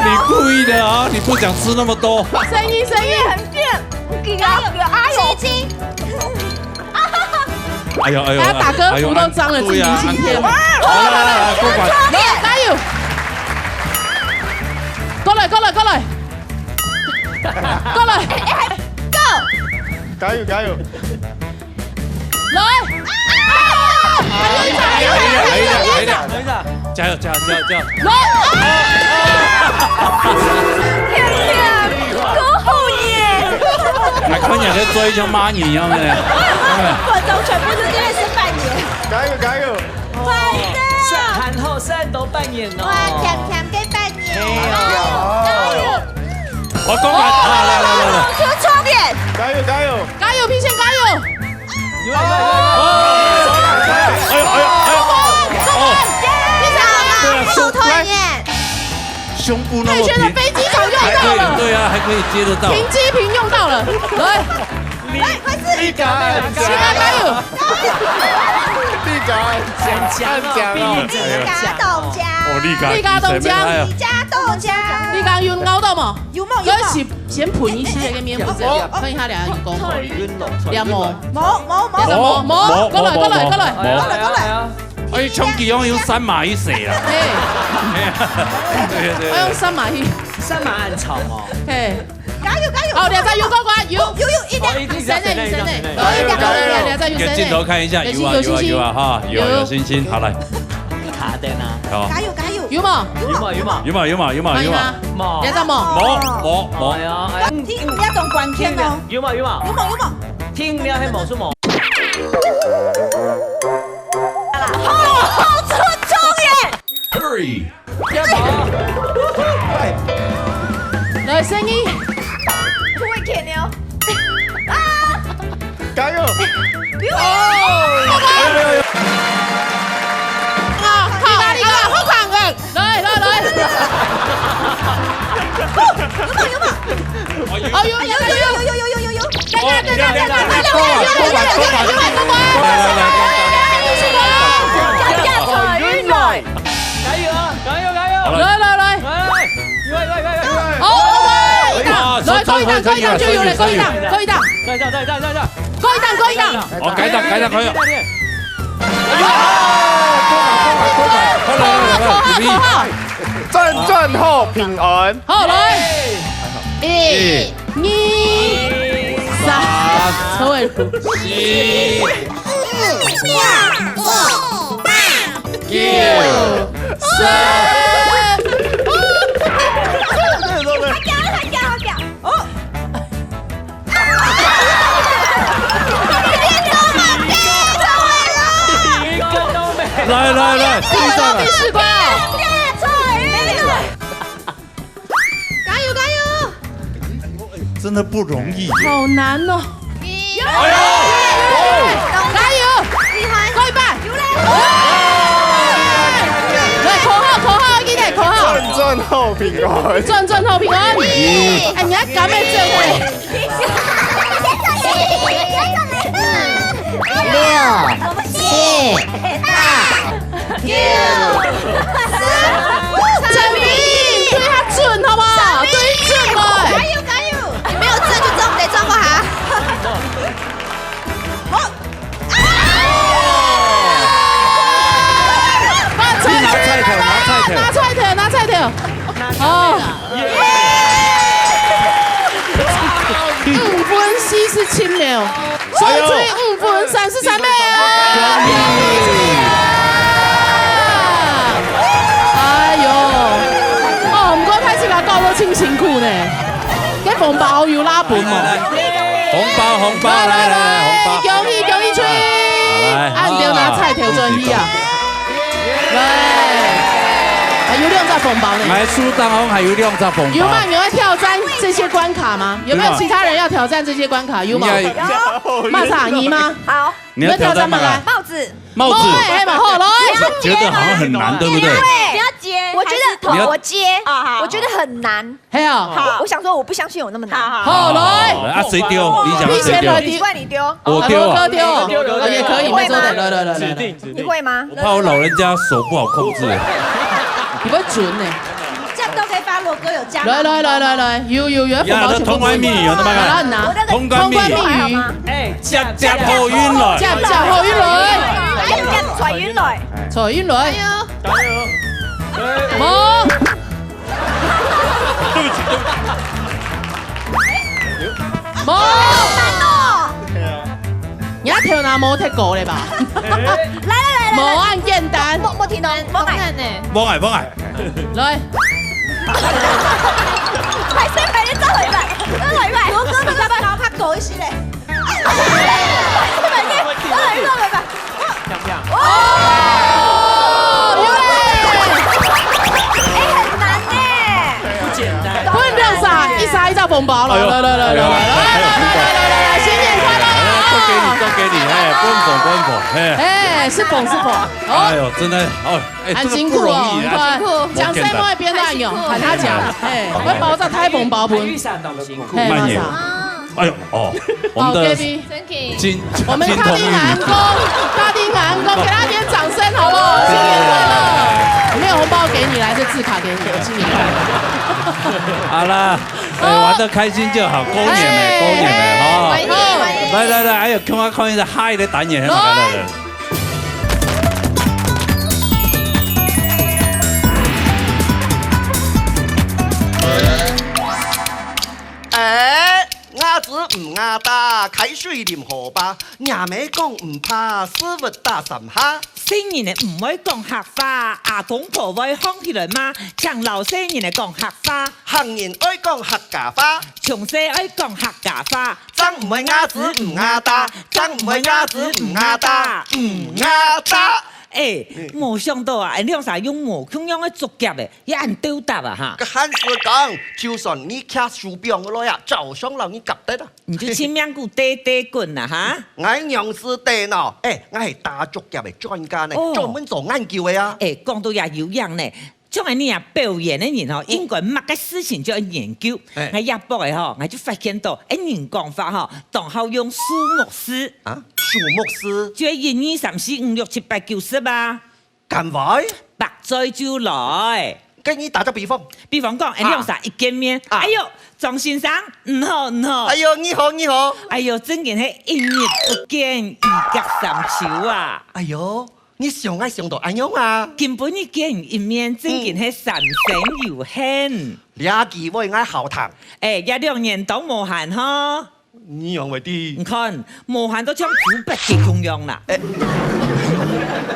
你故意的啊！你不想吃那么多。声音很变，鸡，哎呦！还要打歌服都脏了，自己今天。来，不管。加油！过来！加油！来！还一点！加油！过后年，还看起来在追像蚂蚁一样的呢。观众全部是今天是扮演，加油！韩后三都扮演哦。甜给扮演。我公来，来！出冲眼，加油！屁线加油！手团耶！胸部那么佩轩的飞机场用到了，对啊，还可以接得到。停机坪用到了，来，快是立竿，加油！立竿，讲哦，立竿豆浆，你刚用熬到吗？有是先喷一些那个面粉，喷一下两个油工，两毛，过来。哎，冲击用3码1水啦。对。我用3码1， 3码很长哦。嘿，加油！好，两在油过关，油一点，你神嘞，两在油神嘞，给镜头看一下，有啊哈，有星星，好来。卡灯啊！好，加油！有吗？冇，两在冇。哎呀，聽一棟關天哦，有冇？聽了係冇出冇。好出冲眼， Hurry！来声音，不会舔哦。加油！好看的，来，高一档就有了，高一档，哦，改档可以。口号，战后平安。好来，1、2、3，陈伟儒，4、5、6、7、8、9、10。来，第四关哦！加油！真的不容易。好难哦！加油！过一半！来，口号，记得口号。战后平安。战后平安。哎，你要赶快正位。6、7、8、9、10。陈明，对他准好不好？对准了。加油！你没有正就撞，得撞过哈。好。拿菜头。拿菜头。好。秒，所以5分33秒。哎呦，哦，唔过太子啊，搞到真辛苦呢，给红包又拉本哦。红包，来，红包，恭喜吹！按掉拿菜条转移啊！对，还有2张红包呢。买苏当红还有2张红包。有吗？你要挑战这些关卡吗？有没有其他人要挑战这些关卡？有吗？骂啥你吗？好，你要挑战吗？帽子。哎，马后来。觉得好像很难，对不对？你要接，我觉得我接啊，我觉得很难。还有，好，我想说我不相信有那么难。好来，啊，谁丢？你想谁丢？你怪你丢，我丢啊，丢也可以，没错的，来，指定。你会吗？我怕我老人家手不好控制。你会准呢？这样都可以发罗哥有加。来，有，呀，这通关密语有那么个？通关密语，哎，夹后晕了，夹后晕来，还有夹甩晕来，甩晕来，加油！冇。对不起，冇。你一條那冇踢過你吧？來，冇按簡單，冇聽到，冇愛呢。幫捱，來，快些快啲走嚟吧，羅哥佢爸爸拍過一次咧。嚟吧。哦，很難呢，不簡單。不能讓啥，一殺一炸風暴了，來，新年快樂！都給你，哎，奔跑，哎，是捧，哎呦，真的，哦，哎，很辛苦哦，講什麼也別亂用，喊他講，哎，我包紮太蓬包盆，雨傘都辛苦。慢點，哎呦，哦，我們的金我們大丁南宮，給他點掌聲好不好？新年快樂！沒有紅包給你，來這字卡給你，新年快樂！好啦，玩得開心就好，過年了，哈！來，哎呦，看一下嗨的單眼，來。鸭子唔鴨大，溪水淋河巴，娘妹講唔怕，師傅打神蝦。新年嘅唔可以講客話，阿公婆會放起來嗎？長老新年嚟講客話，行人愛講客家話，從細愛講客家話。真唔係鴨子唔鴨大，真唔係鴨子唔鴨大，唔鴨大。冇想到啊！你用啥用毛腔樣嘅竹夾嘅，一人丟搭啊嚇！個漢師講，就算你徛樹邊嗰來啊，就想讓你夾得啦。你就千命股跌滾啊嚇！我楊師弟喏，我係打竹夾嘅專家呢，專門做研究嘅啊。講到也有樣呢。像係你啊表演嘅人嗬，應該乜嘅事情就要研究。我一博嘅嗬，我就發現到一人講法嗬，當後用數目詩啊，數目詩就係1、2、3、4、5、6、7、8、9、10啊。咁快？白在就來。跟你打個比方講，你用啥一見面？哎呦，莊先生，唔好。哎呦，你好。哎呦，真嘅係1日不見2隔3秋啊！哎呦。你想到安樣啊？根本你見一面，真件係神聖有限。倆幾位愛好談？一2年都無限哈。你認為啲？你看無限都將古北嘅供養啦。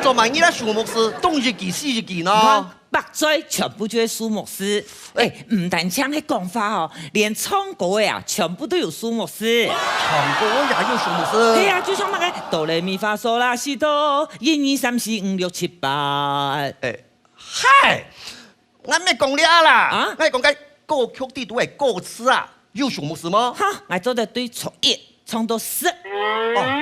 做埋呢啲數目詩，東一記西一記呢？白嘴全部就係數目詩。唔但唱係講法哦，連唱歌嘅啊，全部都有數目詩。唱歌也有數目詩？對啊，就像那個哆來咪發嗦啦西哆，1、2、3、4、5、6、7、8。嗨，我咩講了啦？我講緊歌曲啲都係歌詞啊，有數目詩嗎？哈，我做得對從1唱到10。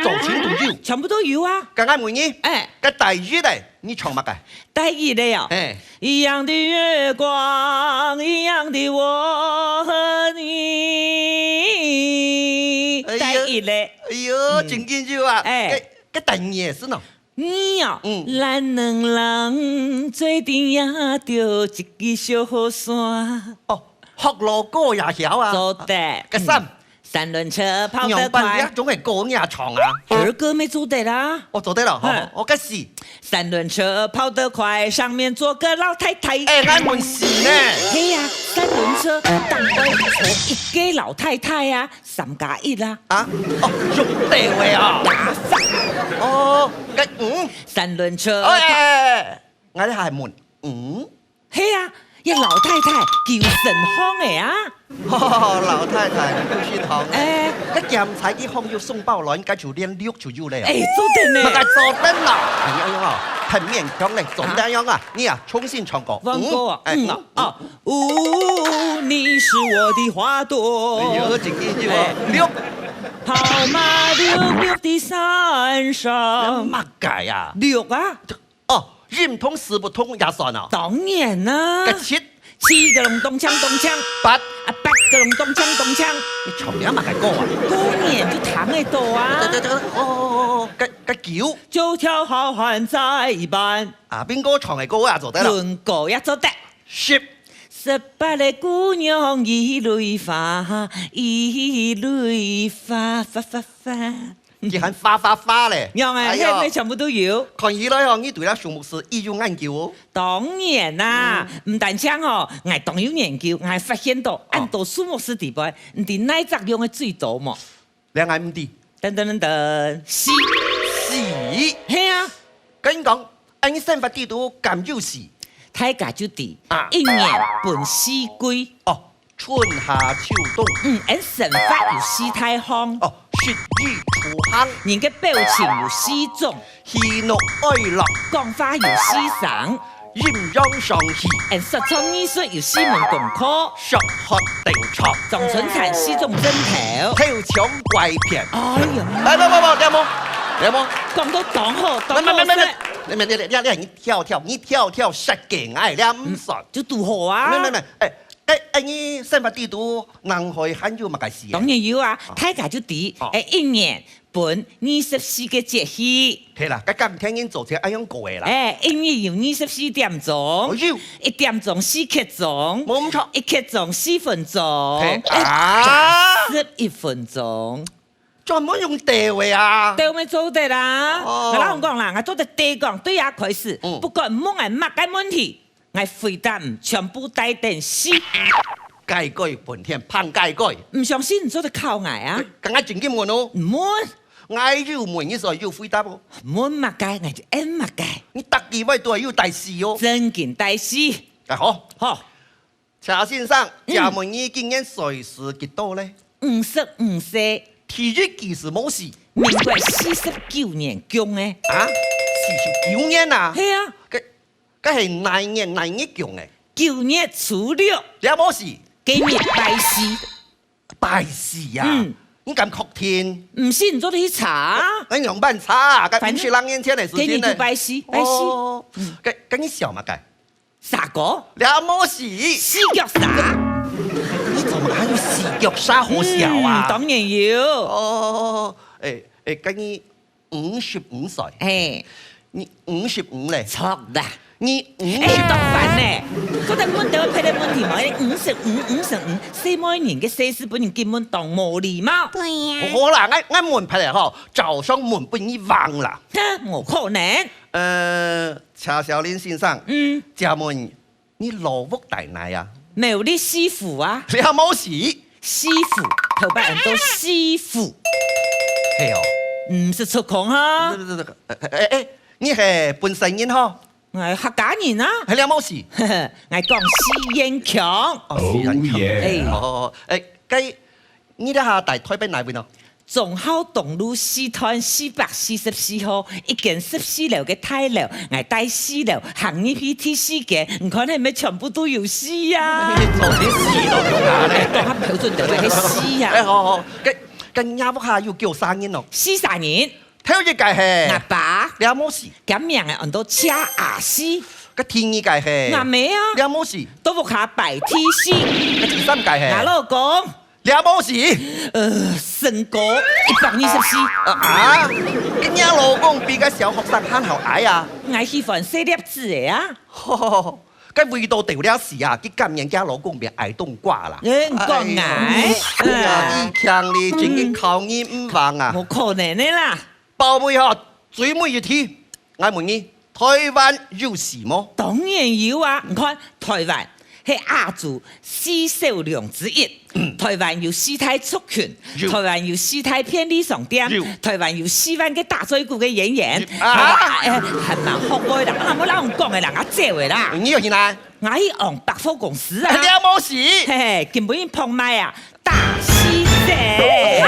做全都有，全部都有啊！剛剛問你，個第一嘞，你唱乜嘅？第一嘞哦，一樣的月光，一樣的我和你。第一嘞，哎呦，真緊要啊！個第二是喏，你哦，咱兩人做陣也着一支小雨傘。學羅歌也曉啊！做得。個三。三轮车跑得娘班快你，总系歌也唱啊。儿歌没做对啦。我做对了，嗯我嘅是。三轮车跑得快，上面坐个老太太。哎，俺们是呢。嘿呀，三轮车当位坐一个老太太啊，3+1啦。啊？哦，用地位啊。打法。哦，三轮車。哎，我哋係門嘿啊，一老太太叫神康嘅啊。老太太叫孫行。個鹹菜啲康要送包來，跟住練溜就要咧。做得呢。唔係做得啦，係咁樣啊，很勉強咧，怎麼樣啊？你啊，重新唱歌。放歌啊。你是我的花朵。有幾句啊？溜。跑馬溜溜的山上。乜解啊？溜啊！哦，認唔通詞不通也算啊？當然啦。個7個隆咚鏘咚鏘，8個隆咚鏘咚鏘。你唱乜嘅歌啊？當然就彈喺度啊。個叫就跳好漢在一班。啊，邊個唱嘅歌啊？做得啦。輪歌也做得。18個姑娘一蕊花，一蕊花，亦係花咧。樣啊，係咪全部都有？看起來哦，你對啦數目是一有研究哦。當然啦，唔但止哦，我當有研究，我發現到按到數目是地位，唔啲內作用嘅最多嘛。兩眼唔啲。是，係啊。跟你講，按生活地圖咁有事。大家就地，一年分四季。哦，春夏秋冬。按神法有4太方。哦，雪雨初夏。人嘅表情有4種。喜怒哀樂。講話有4種。陰陽相戲。按說唱藝術有4門功課。學學定錯。仲存產4種枕頭。跳牆怪片。哎呀！哎，不，你有冇？講到當好，當好說。你跳實勁哎，你唔信就拄好啊！你生活地圖人可以很有乜嘅事？當然有啊，大家就地一年分24個節氣。係啦，咁聽人做就咁樣過嘅啦。一年有24點鐘，1點鐘4刻鐘，冇唔錯，1刻鐘4分鐘，11分鐘。專門用地位啊！地位做得啦，我老講啦，我做得地講對也開始，不過唔好係乜嘅問題，我回答唔全部帶電視。改改半天盼改改，唔相信你做得靠我啊？咁我正經問哦，唔問，我要問你就要回答哦。唔問乜嘅，我就按乜嘅。你特幾位都係要大事哦。真件大事。好，查先生，衙門已經驗歲數幾多咧？55歲。體育技術冇事，民國49年強嘅。啊，49年啊？係啊，嗰係哪年強嘅？9月初6，你有冇事？今日拜師。拜師啊？你咁確定？唔信你做得去查。我用辦查，咁50年前嘅事情咧。今日就拜師，拜師。咁你笑乜計？啥個？你有冇事？四腳啥？你怎麼還有四腳沙好笑啊？當然要。咁你55歲。你55咧？錯啦。你50。當飯咧，嗰陣問到佢哋問題嘛，你55，四每年嘅40本人根本當無禮貌。對呀。好啦，我問牌嚟嗬，就想問俾你忘啦。冇可能。查小林先生。請問你老屋大奶啊？冇啲師傅啊？你有冇事？師傅，頭擺人都師傅。係哦。唔是出窮哈？你係本省人嗬？我係客家人啊。係你有冇事？我講施延強。施延強。咁你哋下大台北哪邊啊？忠孝東路4段444號一間14樓嘅大樓，我帶4樓行入去睇4間，唔可能係咪全部都有詩啊？做啲事都用下咧，當下標準就係詩啊！好，咁啱屋下要叫3年咯，40年。聽日計係阿爸，你有冇事？咁樣係按到車牙詩。個天意計係阿妹啊，你有冇事？都屋下白 T 詩。個第三計係阿老公。你有冇事？身高124。啊？咁你老公比個小學生慳後矮啊？我喜歡寫粒字嘅啊。咁佢味道掉了時啊，佢今年家老公變愛凍掛啦。你講捱？哎呀，你強你真嘅口音唔忘啊！冇可能的啦。寶貝嗬，最尾一題，我問你，台灣有事麼？當然有啊！你看台灣係亞洲四小龍之一，台灣有四大族群，台灣有四大便利商店，台灣有4萬個大嘴鼓嘅演員，係蠻好嘅啦，我冇拉我講嘅啦，我借嘅啦。你又去哪？我去往百貨公司啊！你有冇事？嘿嘿，根本碰賣啊，大西姐。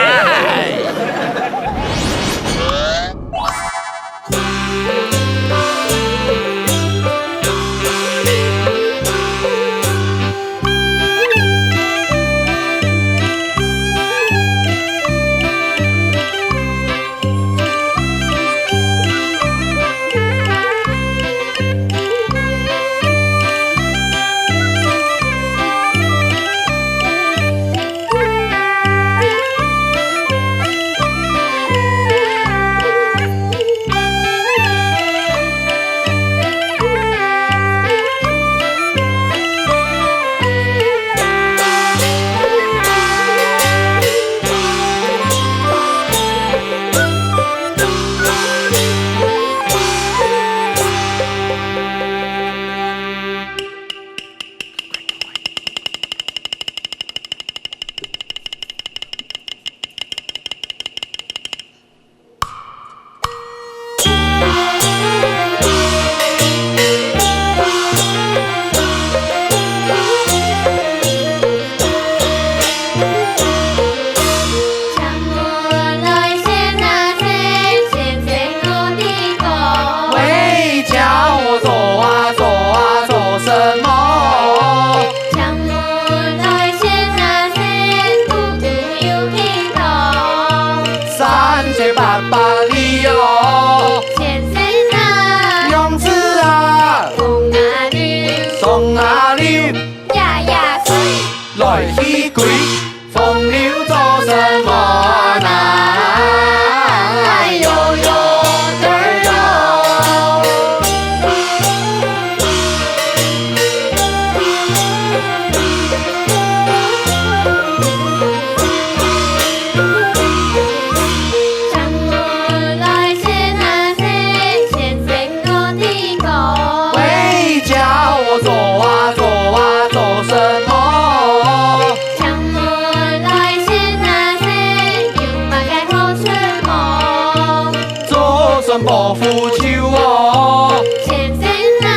莫负秋哦，前线啊，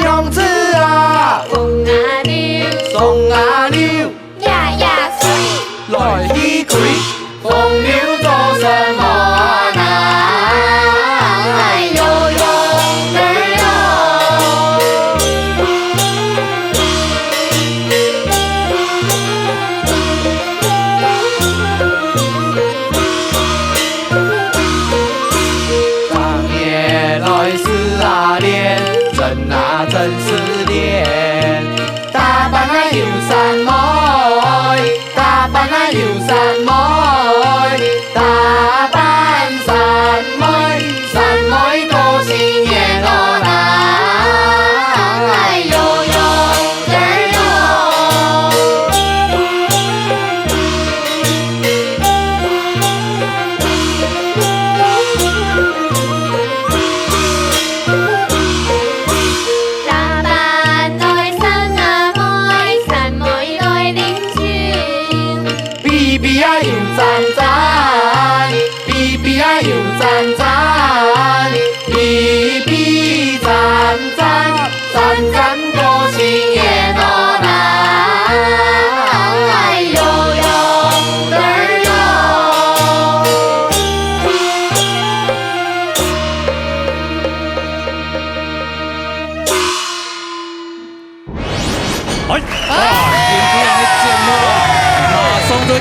勇子啊，风啊流，松啊流，呀呀水，来去开，风流做什么呢？哎呦呦儿真啊真是恋，大班啊游山妹，大班啊游山妹，大班山妹，山妹过新年咯啦，哎呦呦儿呦。比啊又赞赞，比啊又赞赞，比赞赞，赞赞过新年咯啦，哎呦呦儿呦。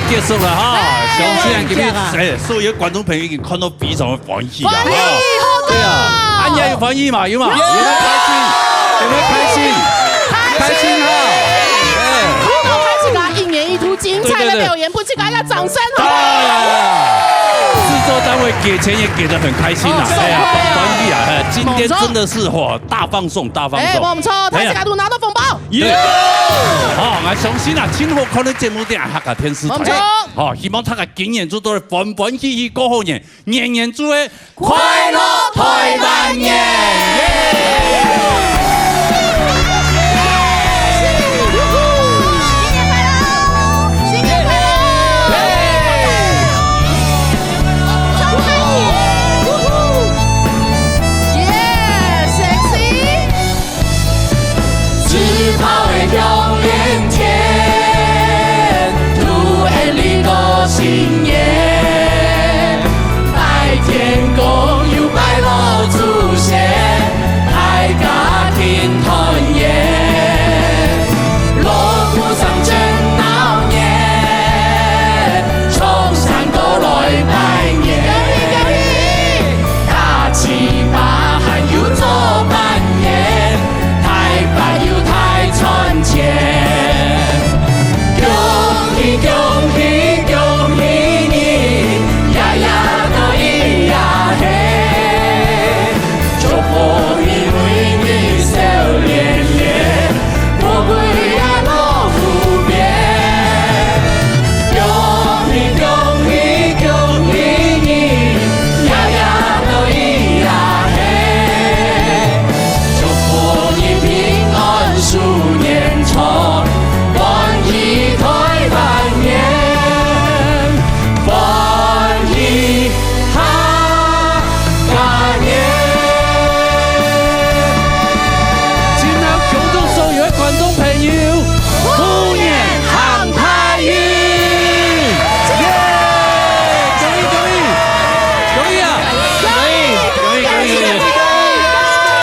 结束了哈，相信今天所有观众朋友已经看到非常的欢喜了哈。对啊，安家有欢喜嘛？有嘛？有没有开心？有没有开心？开心哈！看到开始给他一年一度精彩的表演，不去给他掌声好。制作单位给钱也给得很开心啦，哎呀，欢喜啊！今天真的是大放送，大放送。哎，我们抽台家都拿到红包。耶！好，我相信啊，今后可能节目点下个天师台。好，希望他个今年做到欢欢喜喜过好年，年年做诶快乐台湾年。